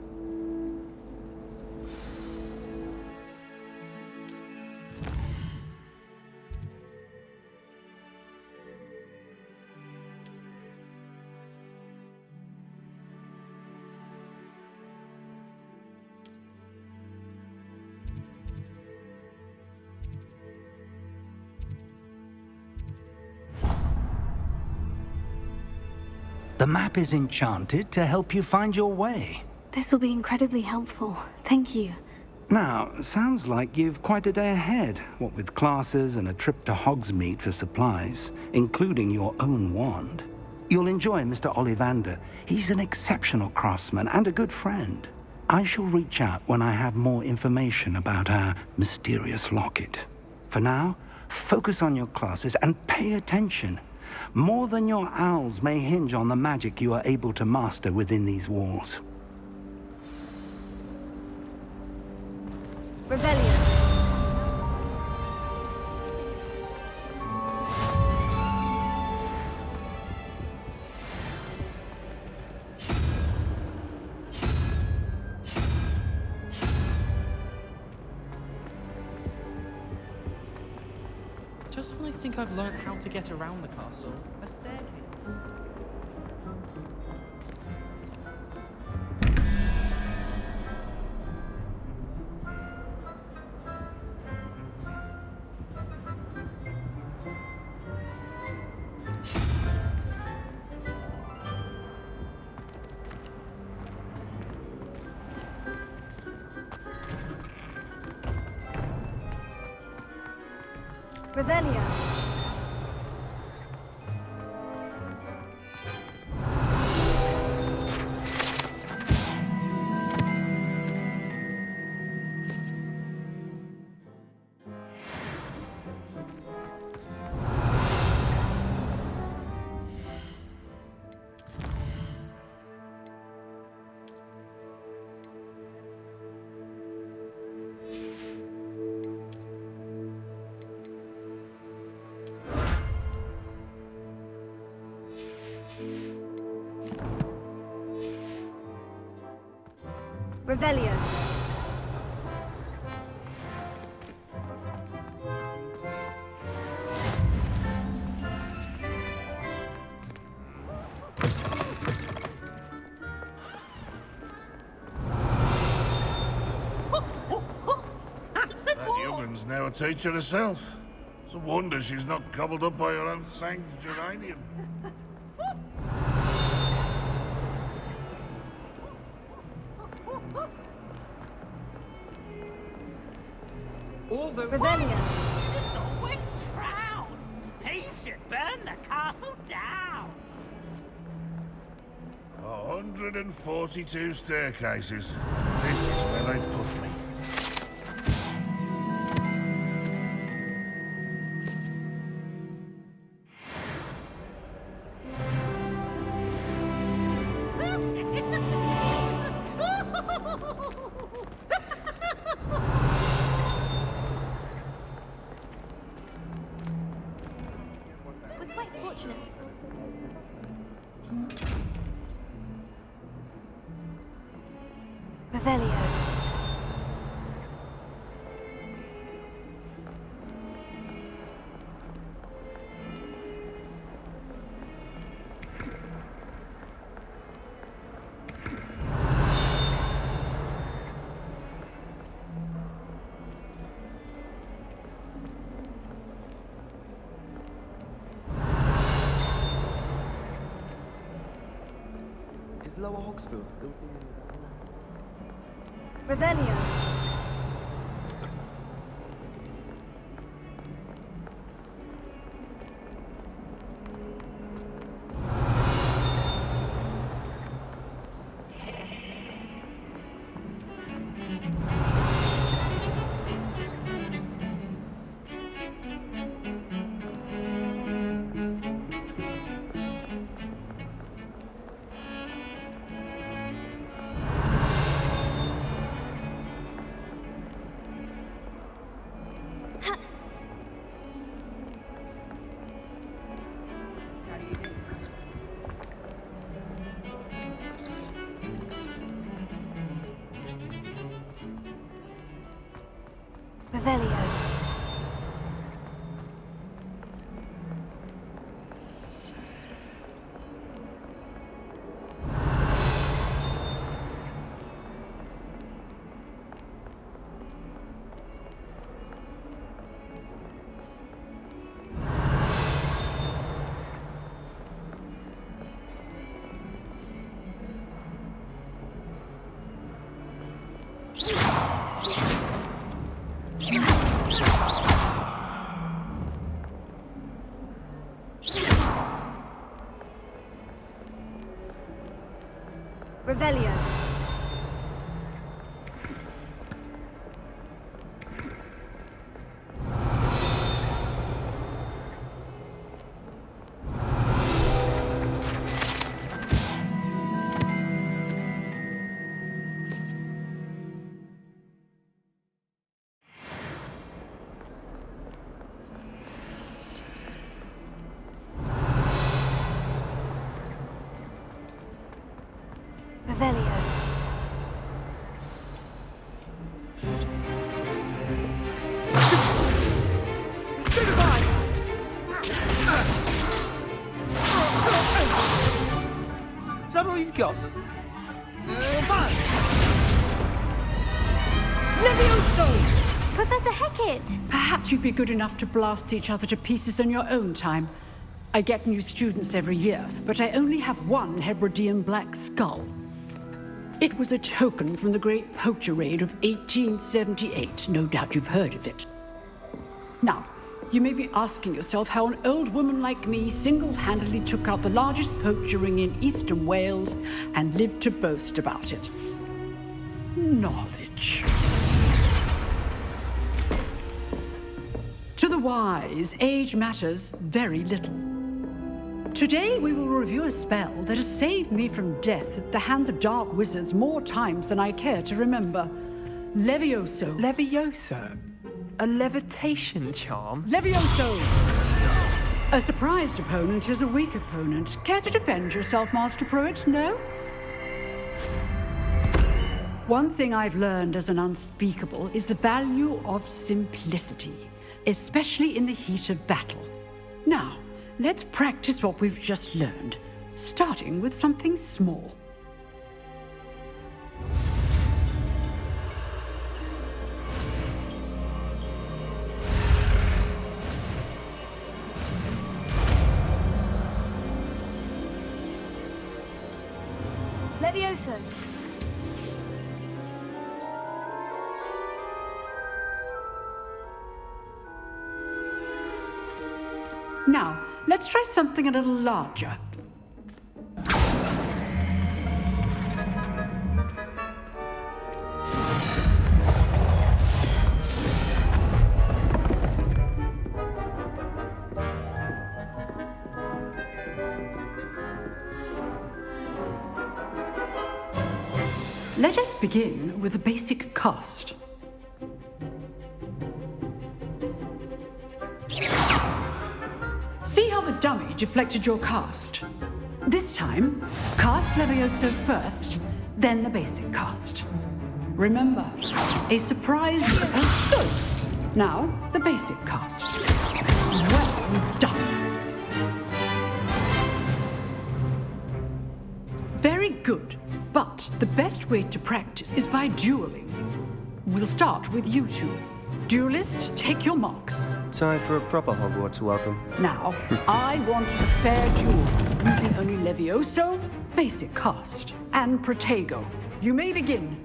The map is enchanted to help you find your way. This will be incredibly helpful. Thank you. Now, sounds like you've quite a day ahead, what with classes and a trip to Hogsmeade for supplies, including your own wand. You'll enjoy Mr. Ollivander. He's an exceptional craftsman and a good friend. I shall reach out when I have more information about our mysterious locket. For now, focus on your classes and pay attention. More than your owls may hinge on the magic you are able to master within these walls. Rebellion. Just when I think I've learned how to get around the castle, a staircase. Revelio. Revelio. Catherine's now a teacher herself. It's a wonder she's not gobbled up by her own fanged geranium. All the Revelio. It's always frown. He should burn the castle down. 142 staircases. This is where they put me. We're quite fortunate. Revelio. Is Lower Hogsfield still being... Revelio. Revelio. Revelio. Revelio. Is that all you've got? Levioso! Professor Hecat! Perhaps you'd be good enough to blast each other to pieces in your own time. I get new students every year, but I only have one Hebridean black skull. It was a token from the Great Poacher Raid of 1878. No doubt you've heard of it. Now, you may be asking yourself how an old woman like me single-handedly took out the largest poacher ring in eastern Wales and lived to boast about it. Knowledge. To the wise, age matters very little. Today we will review a spell that has saved me from death at the hands of dark wizards more times than I care to remember. Levioso. Levioso? A levitation charm? Levioso! A surprised opponent is a weak opponent. Care to defend yourself, Master Pruitt? No? One thing I've learned as an unspeakable is the value of simplicity, especially in the heat of battle. Now, let's practice what we've just learned, starting with something small. Levioso! Now, let's try something a little larger. Let us begin with the basic cast. See how the dummy deflected your cast? This time, cast Levioso first, then the basic cast. Remember, a surprise... Good. Now, the basic cast. Well done. Very good. But the best way to practice is by dueling. We'll start with you two. Duelists, take your marks. Time for a proper Hogwarts welcome. Now, I want a fair duel, using only Levioso, basic cast, and Protego. You may begin.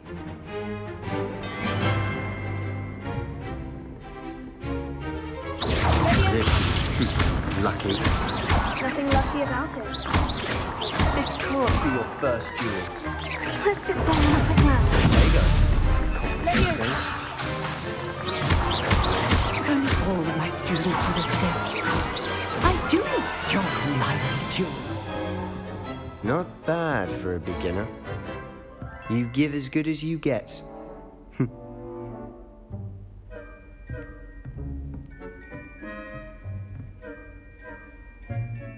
Lucky. Nothing lucky about it. This can't be your first duel. Let's just say I'm a quick man. Levioso. From all of my students to this stage, I do enjoy live duel. Not bad for a beginner. You give as good as you get.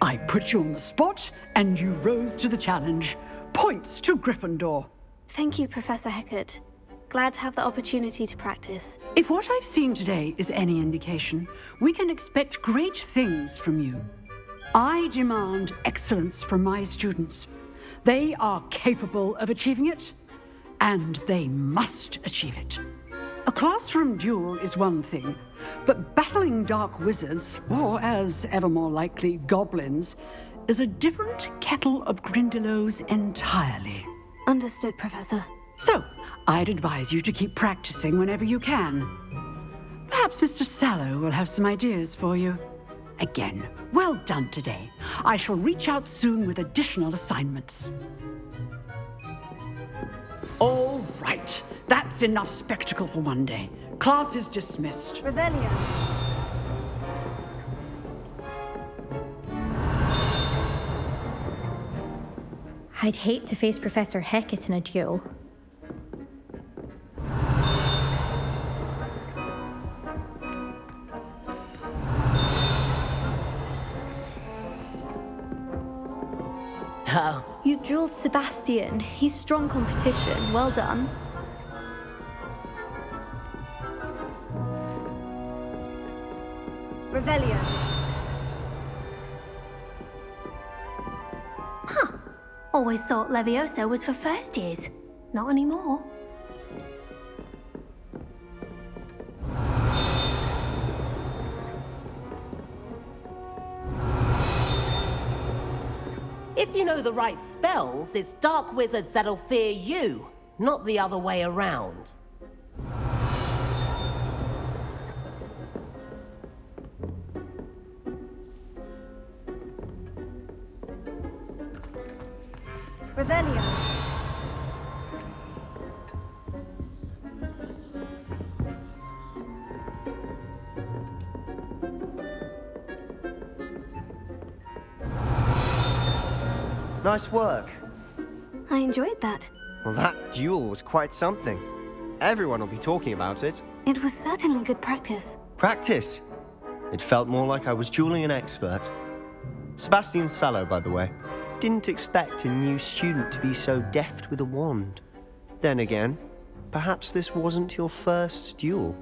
I put you on the spot, and you rose to the challenge. Points to Gryffindor. Thank you, Professor Hecat. Glad to have the opportunity to practice. If what I've seen today is any indication, we can expect great things from you. I demand excellence from my students. They are capable of achieving it, and they must achieve it. A classroom duel is one thing, but battling dark wizards, or as ever more likely, goblins, is a different kettle of Grindylows entirely. Understood, Professor. So, I'd advise you to keep practicing whenever you can. Perhaps Mr. Sallow will have some ideas for you. Again, well done today. I shall reach out soon with additional assignments. All right. That's enough spectacle for one day. Class is dismissed. Revelio. I'd hate to face Professor Hecat in a duel. Oh. You dueled Sebastian. He's strong competition. Well done. Revelio. Huh. Always thought Levioso was for first years. Not anymore. If you know the right spells, it's dark wizards that'll fear you, not the other way around. Revelio. Nice work. I enjoyed that. Well, that duel was quite something. Everyone will be talking about it. It was certainly good practice. Practice? It felt more like I was dueling an expert. Sebastian Sallow, by the way. Didn't expect a new student to be so deft with a wand. Then again, perhaps this wasn't your first duel.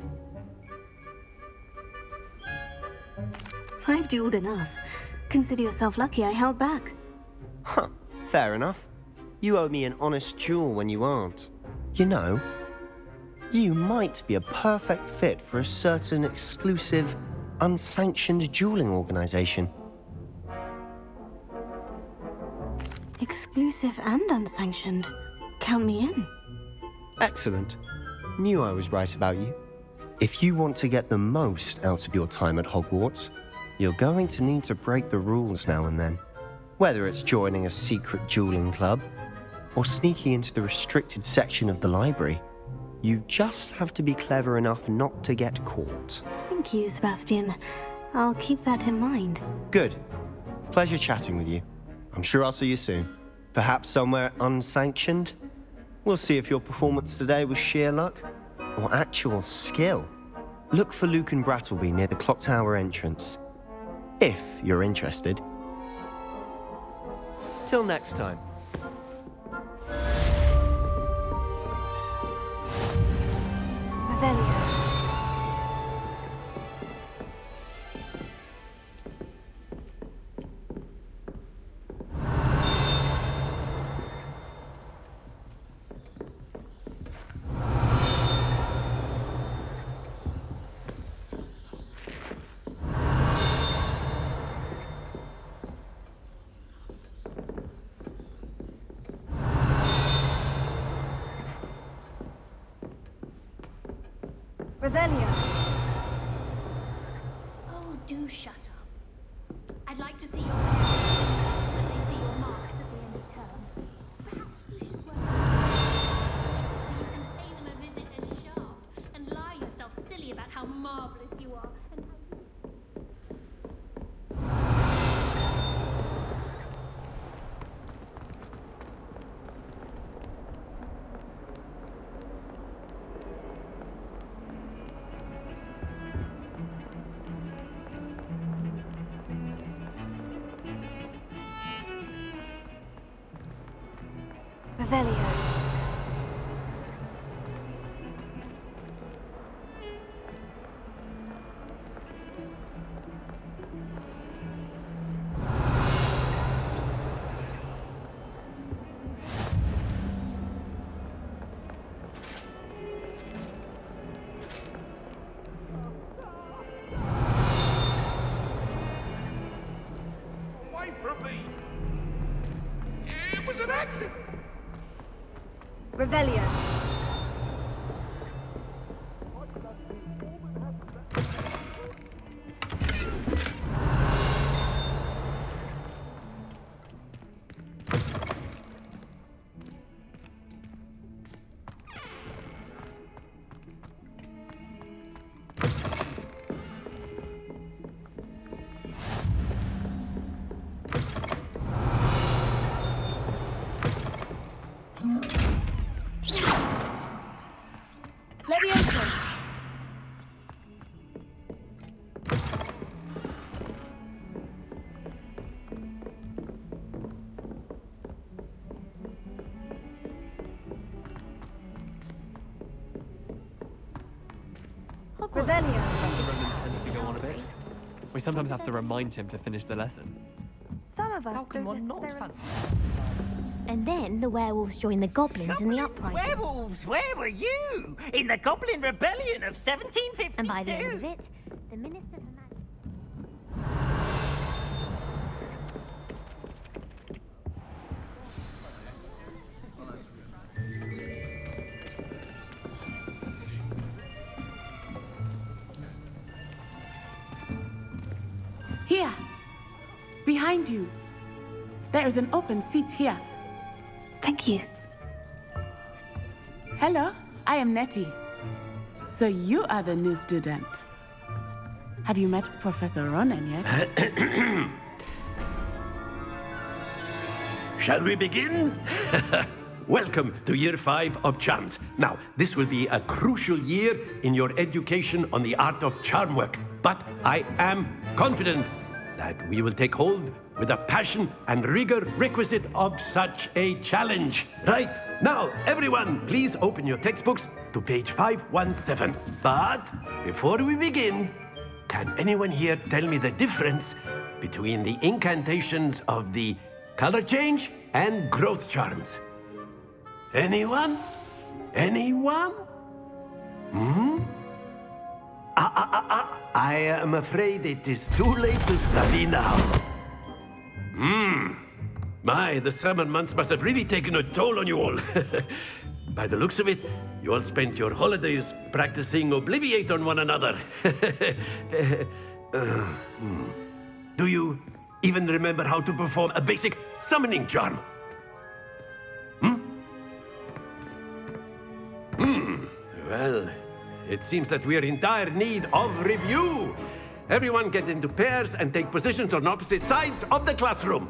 I've dueled enough. Consider yourself lucky I held back. Huh, fair enough. You owe me an honest duel when you aren't. You know, you might be a perfect fit for a certain exclusive, unsanctioned dueling organization. Exclusive and unsanctioned. Count me in. Excellent. Knew I was right about you. If you want to get the most out of your time at Hogwarts, you're going to need to break the rules now and then. Whether it's joining a secret dueling club, or sneaking into the restricted section of the library, you just have to be clever enough not to get caught. Thank you, Sebastian. I'll keep that in mind. Good. Pleasure chatting with you. I'm sure I'll see you soon. Perhaps somewhere unsanctioned? We'll see if your performance today was sheer luck or actual skill. Look for Luke and Brattleby near the clock tower entrance, if you're interested. Till next time. Revelio. Revelio. Oh, do shut up. I'd like to see your parents when they see your marks at the end of term. Perhaps this way. You can pay them a visit as sharp and lie yourself silly about how marvelous you are and how you... Revelio. Away from me! It was an accident! Revelio. Leviosa. Revelio. Professor Ronan tends to go on a bit. We sometimes have to remind him to finish the lesson. Some of us don't necessarily... And then the werewolves join the goblins in the uprising. Werewolves, where were you? In the Goblin Rebellion of 1752. And by the end of it, the Minister for Magic... Here. Behind you. There is an open seat here. Thank you. Hello, I am Nettie. So you are the new student. Have you met Professor Ronan yet? Shall we begin? Welcome to Year 5 of Charms. Now, this will be a crucial year in your education on the art of charm work. But I am confident that we will take hold with the passion and rigor requisite of such a challenge. Right, now, everyone, please open your textbooks to page 517. But before we begin, can anyone here tell me the difference between the incantations of the color change and growth charms? Anyone? Anyone? I am afraid it is too late to study now. My, the summer months must have really taken a toll on you all. By the looks of it, you all spent your holidays practicing Obliviate on one another. Do you even remember how to perform a basic summoning charm? Well, it seems that we are in dire need of review. Everyone get into pairs and take positions on opposite sides of the classroom.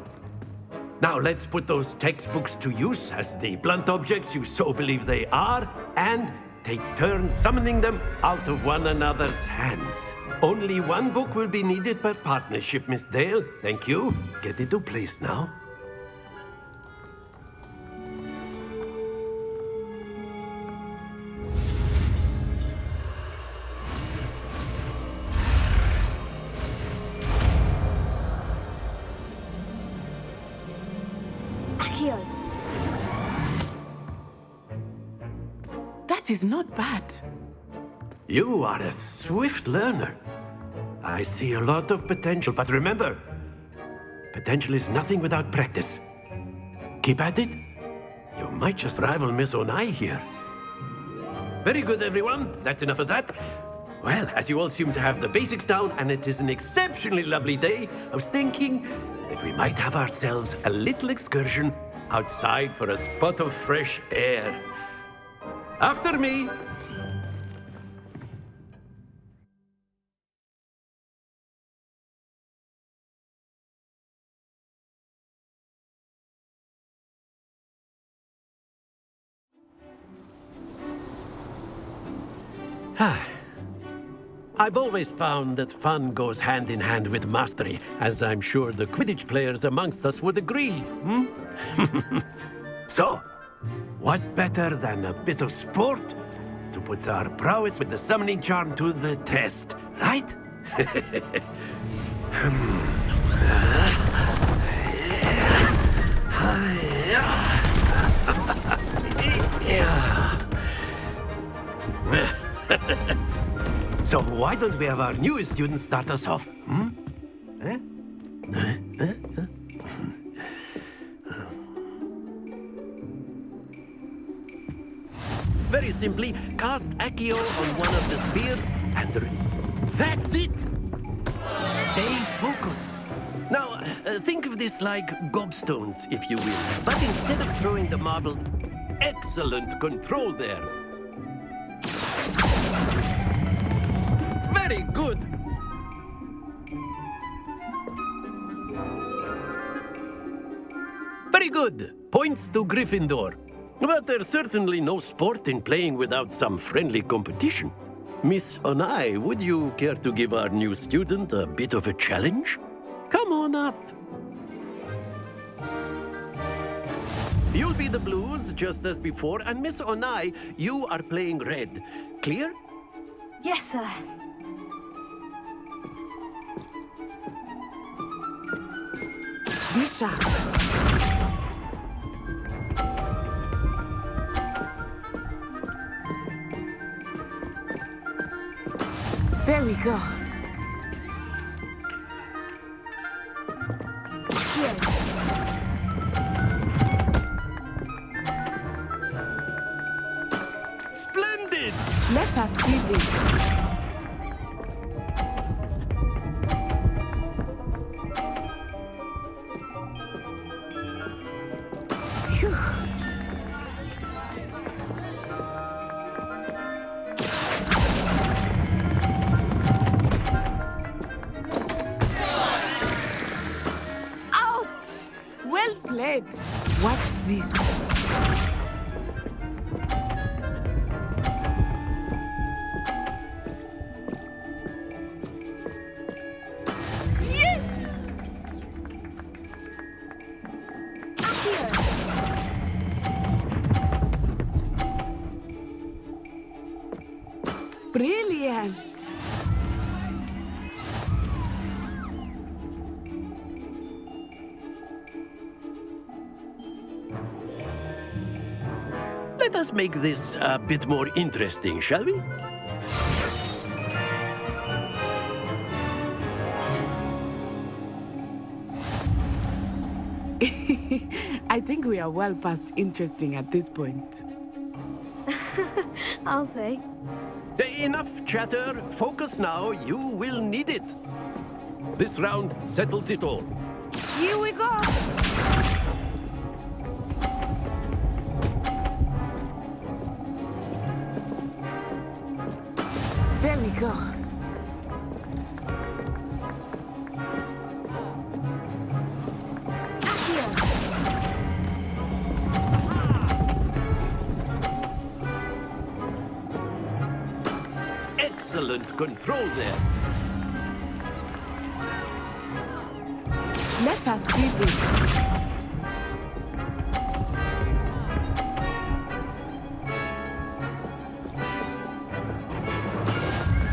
Now let's put those textbooks to use as the blunt objects you so believe they are, and take turns summoning them out of one another's hands. Only one book will be needed per partnership, Miss Dale. Thank you. Get into place now. That is not bad. You are a swift learner. I see a lot of potential, but remember, potential is nothing without practice. Keep at it. You might just rival Miss Onai here. Very good, everyone. That's enough of that. Well, as you all seem to have the basics down, and it is an exceptionally lovely day, I was thinking that we might have ourselves a little excursion outside for a spot of fresh air. After me. I've always found that fun goes hand in hand with mastery, as I'm sure the Quidditch players amongst us would agree. So, what better than a bit of sport to put our prowess with the summoning charm to the test, right? So why don't we have our newest student start us off? Very simply, cast Accio on one of the spheres and... That's it! Stay focused. Now, think of this like gobstones, if you will. But instead of throwing the marble... Excellent control there. Very good. Very good. Points to Gryffindor. But there's certainly no sport in playing without some friendly competition. Miss Onai, would you care to give our new student a bit of a challenge? Come on up. You'll be the blues, just as before, and Miss Onai, you are playing red. Clear? Yes, sir. Be sharp. There we go. Here. Splendid! Let us see this. Phew. Well played. Watch this. Yes! Brilliant. Let us make this a bit more interesting, shall we? I think we are well past interesting at this point. I'll say. Enough chatter. Focus now. You will need it. This round settles it all. Here we go! There we go. Excellent control there. Let us see this.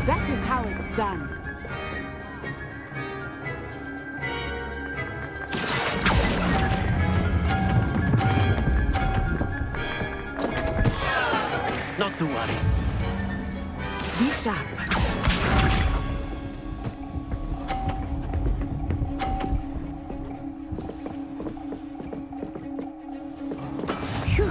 That is how it's done. Not to worry. Be sharp. Phew.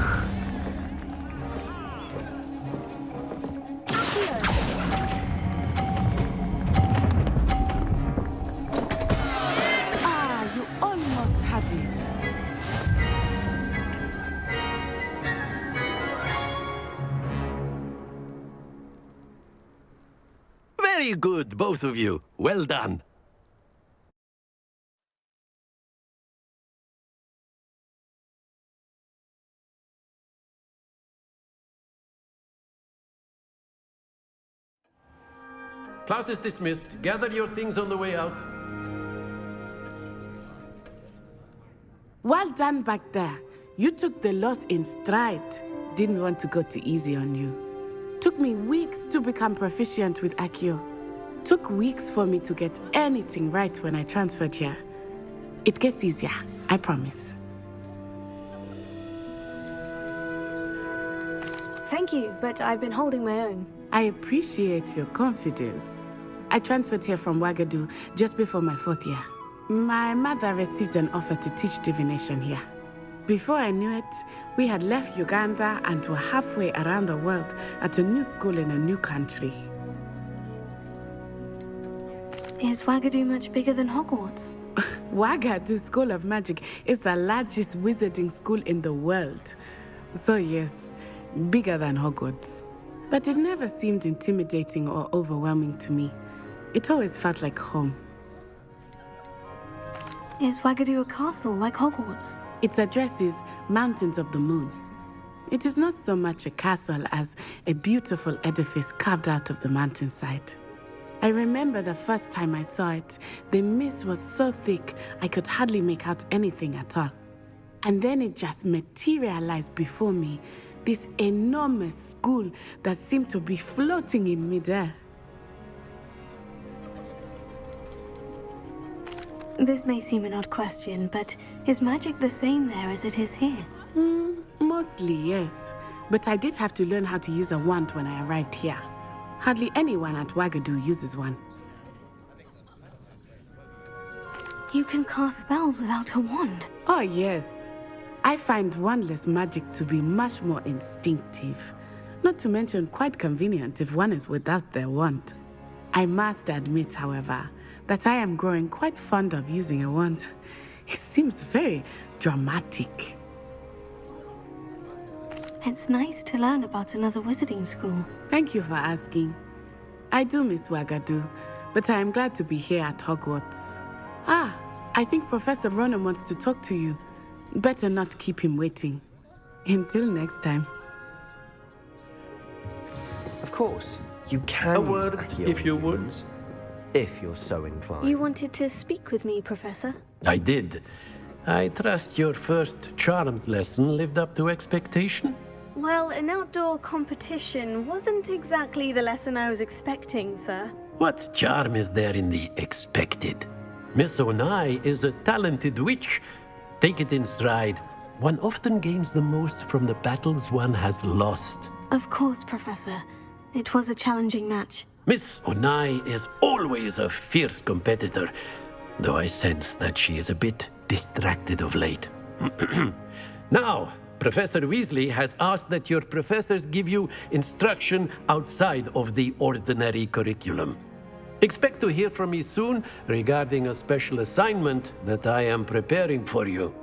Ah, you almost had it. Very good, both of you. Well done. Class is dismissed. Gather your things on the way out. Well done back there. You took the loss in stride. Didn't want to go too easy on you. Took me weeks to become proficient with Accio. Took weeks for me to get anything right when I transferred here. It gets easier, I promise. Thank you, but I've been holding my own. I appreciate your confidence. I transferred here from Ouagadougou just before my 4th year. My mother received an offer to teach divination here. Before I knew it, we had left Uganda and were halfway around the world at a new school in a new country. Is Ouagadougou much bigger than Hogwarts? Ouagadougou School of Magic is the largest wizarding school in the world. So yes, bigger than Hogwarts. But it never seemed intimidating or overwhelming to me. It always felt like home. Is Ouagadougou a castle like Hogwarts? Its address is Mountains of the Moon. It is not so much a castle as a beautiful edifice carved out of the mountainside. I remember the first time I saw it, the mist was so thick I could hardly make out anything at all. And then it just materialized before me, this enormous school that seemed to be floating in midair. This may seem an odd question, but is magic the same there as it is here? Mostly, yes. But I did have to learn how to use a wand when I arrived here. Hardly anyone at Ouagadougou uses one. You can cast spells without a wand? Oh, yes. I find wandless magic to be much more instinctive. Not to mention quite convenient if one is without their wand. I must admit, however, that I am growing quite fond of using a wand. It seems very dramatic. It's nice to learn about another wizarding school. Thank you for asking. I do miss Ouagadougou, but I am glad to be here at Hogwarts. Ah, I think Professor Ronan wants to talk to you. Better not keep him waiting. Until next time. Of course, you can A use word, Accio if you would. humans, if you're so inclined. You wanted to speak with me, Professor? I did. I trust your first charms lesson lived up to expectation? Well, an outdoor competition wasn't exactly the lesson I was expecting, sir. What charm is there in the expected? Miss Onai is a talented witch. Take it in stride. One often gains the most from the battles one has lost. Of course, Professor. It was a challenging match. Miss Onai is always a fierce competitor, though I sense that she is a bit distracted of late. Now, Professor Weasley has asked that your professors give you instruction outside of the ordinary curriculum. Expect to hear from me soon regarding a special assignment that I am preparing for you.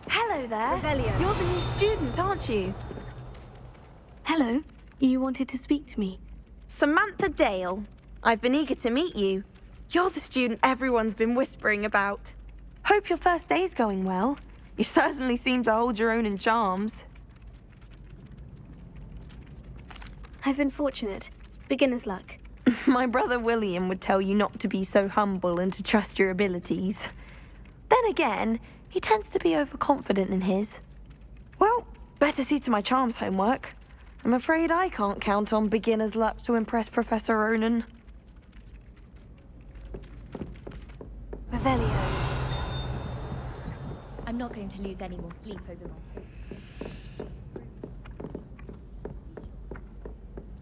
Hello there. You're the new student, aren't you? Hello. You wanted to speak to me. Samantha Dale. I've been eager to meet you. You're the student everyone's been whispering about. Hope your first day's going well. You certainly seem to hold your own in charms. I've been fortunate. Beginner's luck. My brother William would tell you not to be so humble and to trust your abilities. Then again, he tends to be overconfident in his. Well, better see to my charms homework. I'm afraid I can't count on beginner's luck to impress Professor Ronan. Revelio. I'm not going to lose any more sleep over my...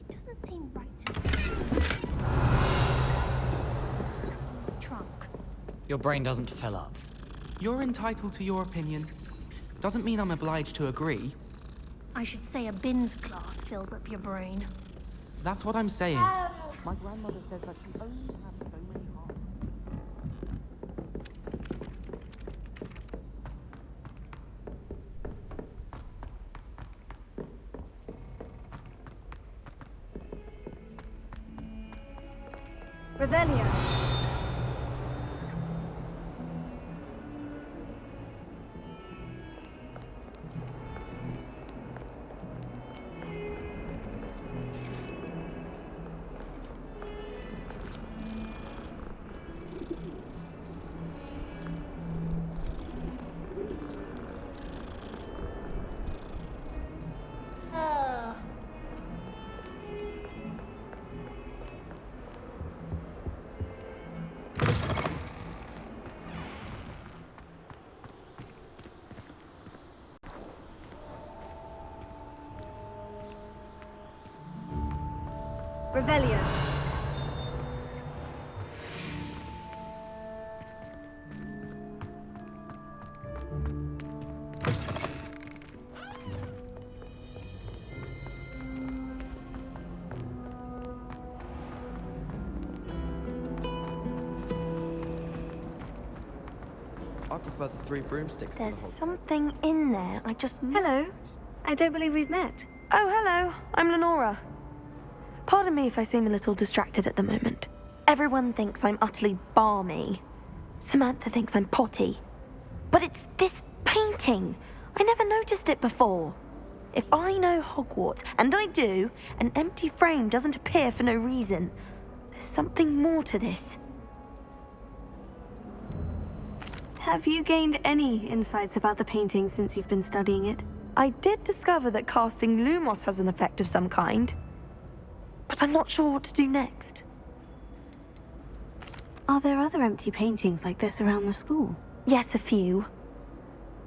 It doesn't seem right to me. Trunk. Your brain doesn't fill up. You're entitled to your opinion. Doesn't mean I'm obliged to agree. I should say a bins class fills up your brain. That's what I'm saying. My grandmother says that she only has so many hearts. Revelio. Revelio. I prefer the 3 broomsticks. There's something in there. I just... Hello. I don't believe we've met. Oh, hello. I'm Lenora. Pardon me if I seem a little distracted at the moment. Everyone thinks I'm utterly balmy. Samantha thinks I'm potty. But it's this painting. I never noticed it before. If I know Hogwarts, and I do, an empty frame doesn't appear for no reason. There's something more to this. Have you gained any insights about the painting since you've been studying it? I did discover that casting Lumos has an effect of some kind. But I'm not sure what to do next. Are there other empty paintings like this around the school? Yes, a few.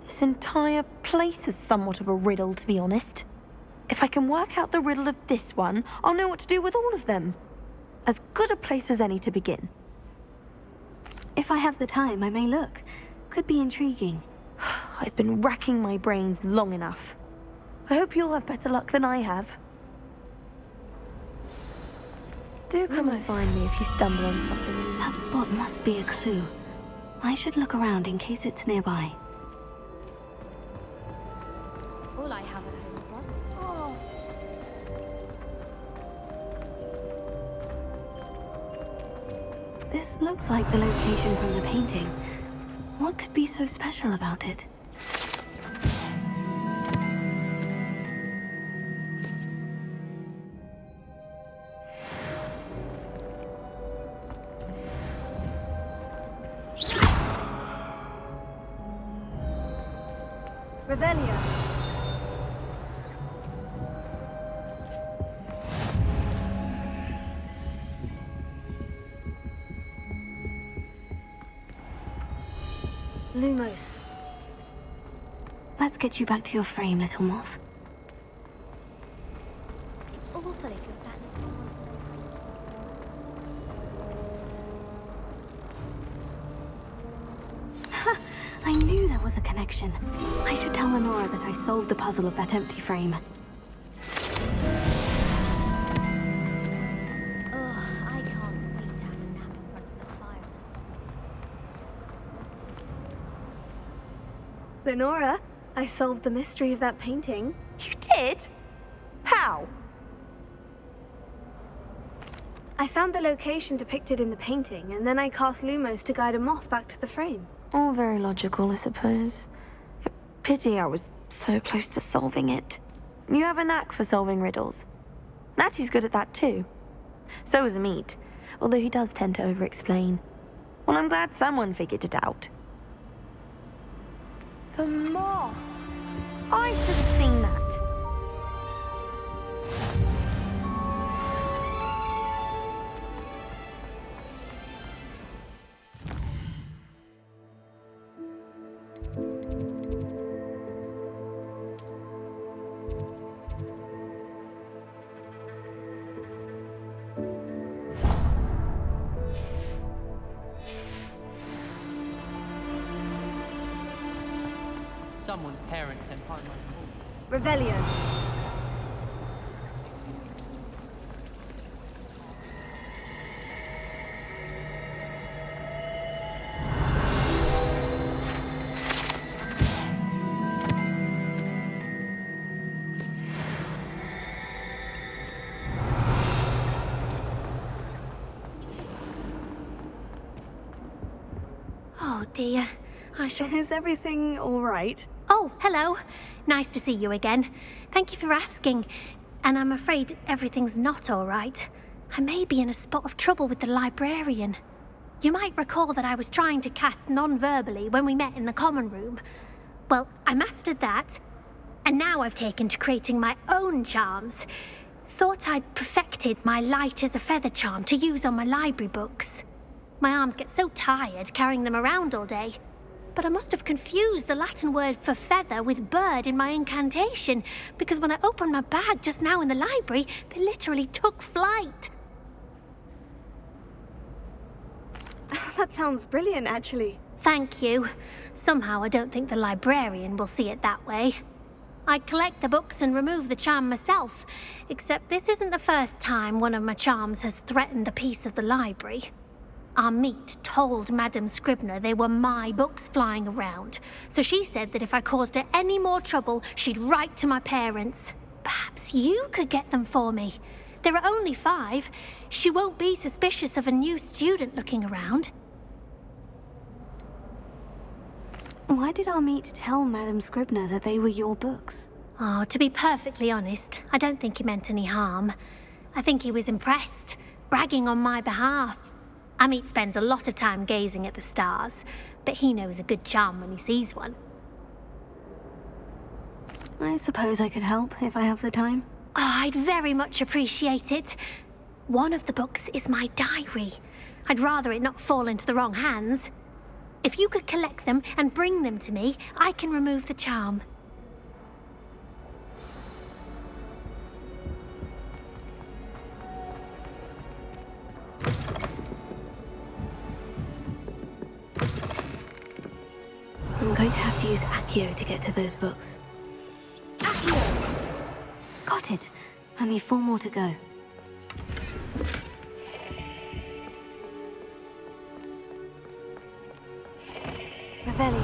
This entire place is somewhat of a riddle, to be honest. If I can work out the riddle of this one, I'll know what to do with all of them. As good a place as any to begin. If I have the time, I may look. Could be intriguing. I've been racking my brains long enough. I hope you'll have better luck than I have. Do come and find me if you stumble on something. That spot must be a clue. I should look around in case it's nearby. All I have at home. Oh. This looks like the location from the painting. What could be so special about it? Revelio. Lumos. Let's get you back to your frame, little moth. It's awful if you're that Ha! I knew there was a connection. I should tell Lenora that I solved the puzzle of that empty frame. I can't wait to have a nap in front of the fire. Lenora, I solved the mystery of that painting. You did? How? I found the location depicted in the painting, and then I cast Lumos to guide a moth back to the frame. All very logical, I suppose. Pity I was so close to solving it. You have a knack for solving riddles. Natty's good at that too. So is Amit, although he does tend to over-explain. Well, I'm glad someone figured it out. The moth! I should have seen that. Someone's parents sent home my call. Revelio. Oh dear. Is everything all right? Oh, hello. Nice to see you again. Thank you for asking. And I'm afraid everything's not all right. I may be in a spot of trouble with the librarian. You might recall that I was trying to cast non-verbally when we met in the common room. Well, I mastered that, and now I've taken to creating my own charms. Thought I'd perfected my light as a feather charm to use on my library books. My arms get so tired carrying them around all day. But I must have confused the Latin word for feather with bird in my incantation, because when I opened my bag just now in the library, they literally took flight. That sounds brilliant, actually. Thank you. Somehow I don't think the librarian will see it that way. I collect the books and remove the charm myself, except this isn't the first time one of my charms has threatened the peace of the library. Our meet told Madame Scribner they were my books flying around, so she said that if I caused her any more trouble, she'd write to my parents. Perhaps you could get them for me. There are only 5. She won't be suspicious of a new student looking around. Why did our meet tell Madame Scribner that they were your books? Oh, to be perfectly honest, I don't think he meant any harm. I think he was impressed, bragging on my behalf. Amit spends a lot of time gazing at the stars, but he knows a good charm when he sees one. I suppose I could help if I have the time. Oh, I'd very much appreciate it. One of the books is my diary. I'd rather it not fall into the wrong hands. If you could collect them and bring them to me, I can remove the charm. I'm going to have to use Accio to get to those books. Accio! Got it. Only 4 more to go. Revelio.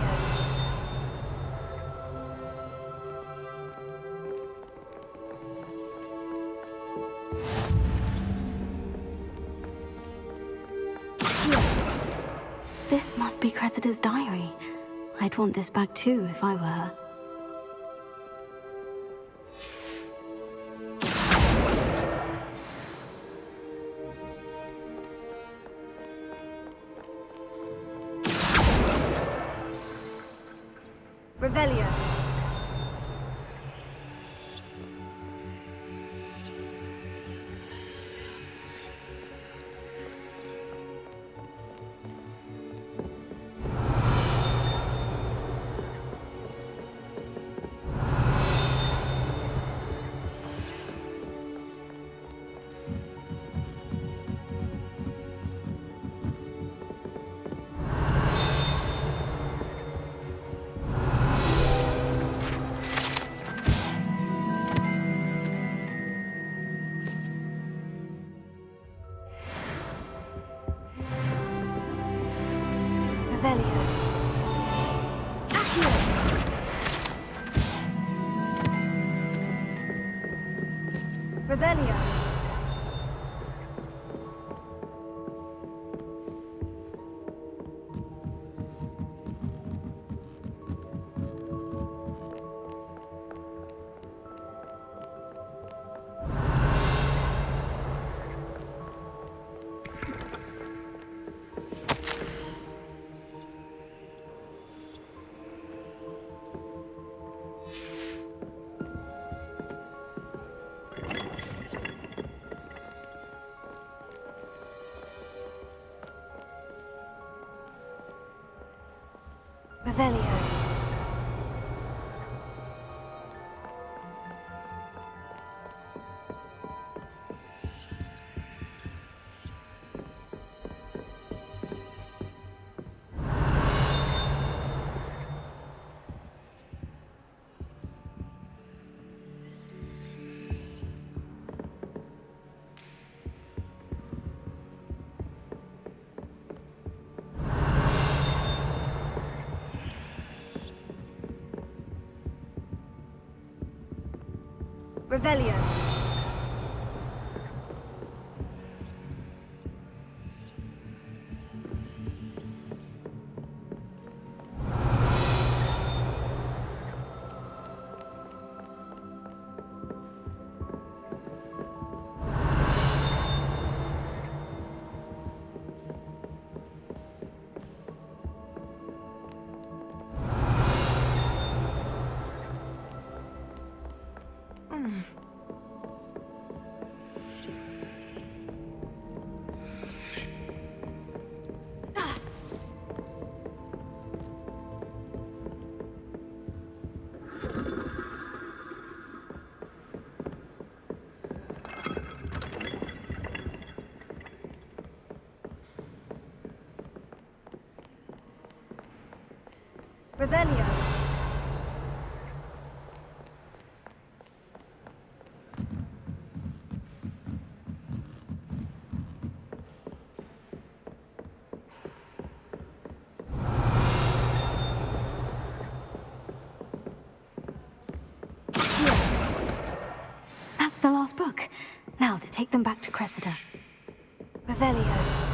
This must be Cressida's diary. I'd want this back too if I were her. Revelio. Revelio. Accio! Revelio. Revelio. Revelio. Revelio. That's the last book. Now to take them back to Cressida. Revelio.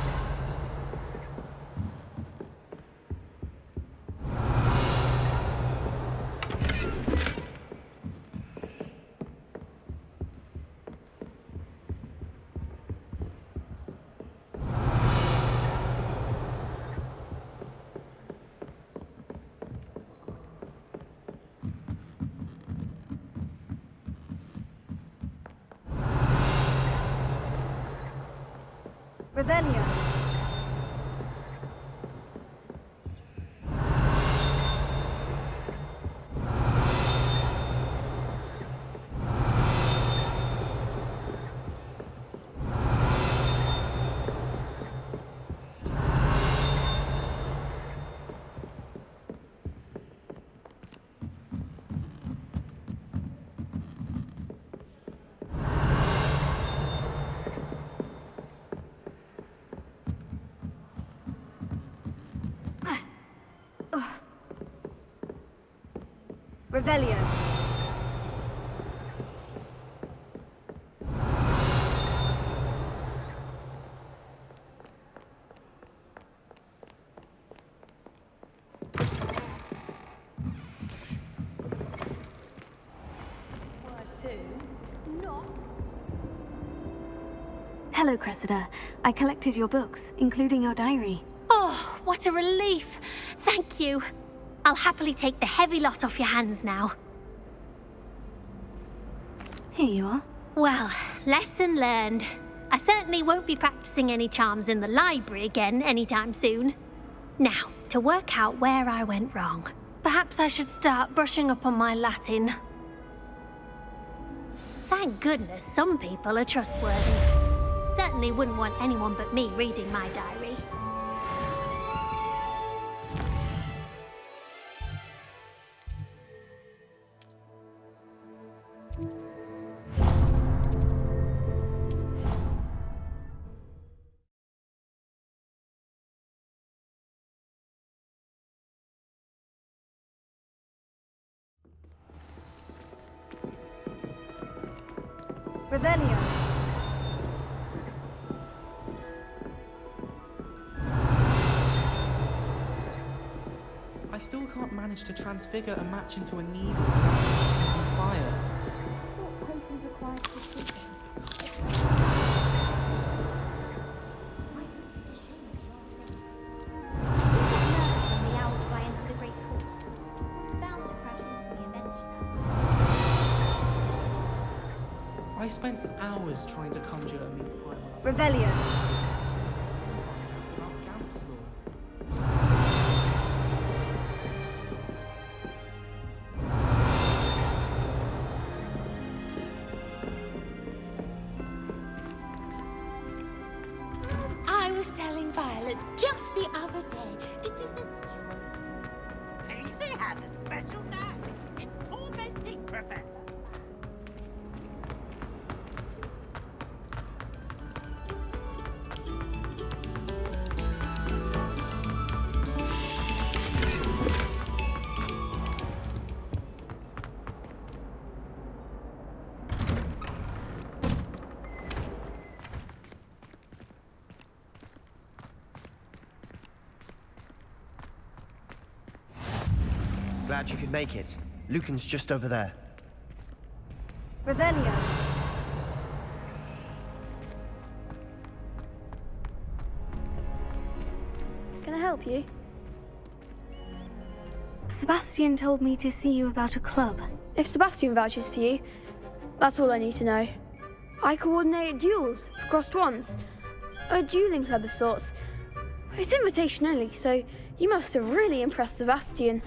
Revelio. Revelio. Hello, Cressida. I collected your books, including your diary. Oh, what a relief. Thank you. I'll happily take the heavy lot off your hands now. Here you are. Well, lesson learned. I certainly won't be practicing any charms in the library again anytime soon. Now, to work out where I went wrong. Perhaps I should start brushing up on my Latin. Thank goodness some people are trustworthy. Certainly wouldn't want anyone but me reading my diary. Revelio. I still can't manage to transfigure a match into a needle on fire. I spent hours trying to conjure a meat pie. Revelio. I was telling Violet just the other day, it is a... Paisley has a special knack. It's tormenting, Professor. Glad you could make it. Lucan's just over there. Revelio. Can I help you? Sebastian told me to see you about a club. If Sebastian vouches for you, that's all I need to know. I coordinate duels for crossed ones. A dueling club of sorts. It's invitation only, so you must have really impressed Sebastian.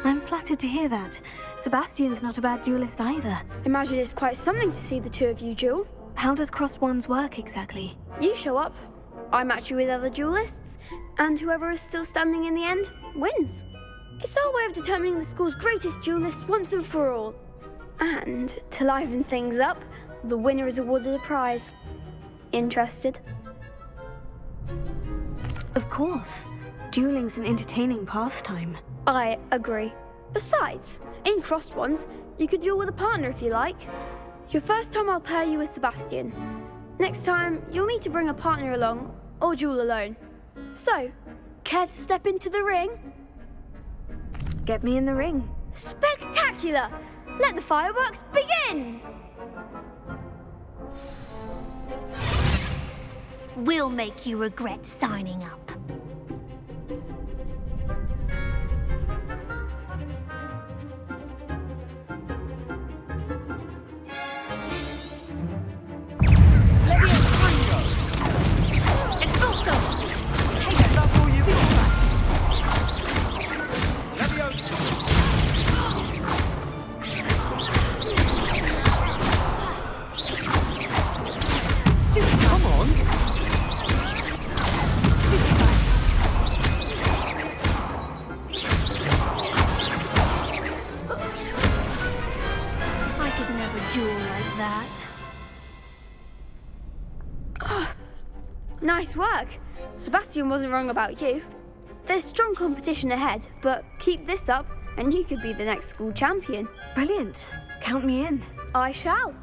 I'm flattered to hear that. Sebastian's not a bad duelist either. Imagine it's quite something to see the two of you duel. How does crossed ones work exactly? You show up, I match you with other duelists, And whoever is still standing in the end wins. It's our way of determining the school's greatest duelist once and for all. And to liven things up, the winner is awarded a prize. Interested? Of course. Dueling's an entertaining pastime. I agree. Besides, in crossed ones, you could duel with a partner if you like. Your first time I'll pair you with Sebastian. Next time, you'll need to bring a partner along, or duel alone. So, care to step into the ring? Get me in the ring. Spectacular! Let the fireworks begin! We'll make you regret signing up. Nice work. Sebastian wasn't wrong about you. There's strong competition ahead, but keep this up and you could be the next school champion. Brilliant. Count me in. I shall.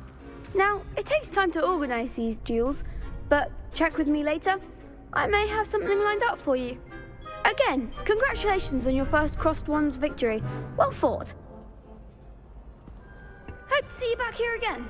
Now, it takes time to organise these duels, but check with me later. I may have something lined up for you. Again, congratulations on your first Crossed Ones victory. Well fought. Hope to see you back here again.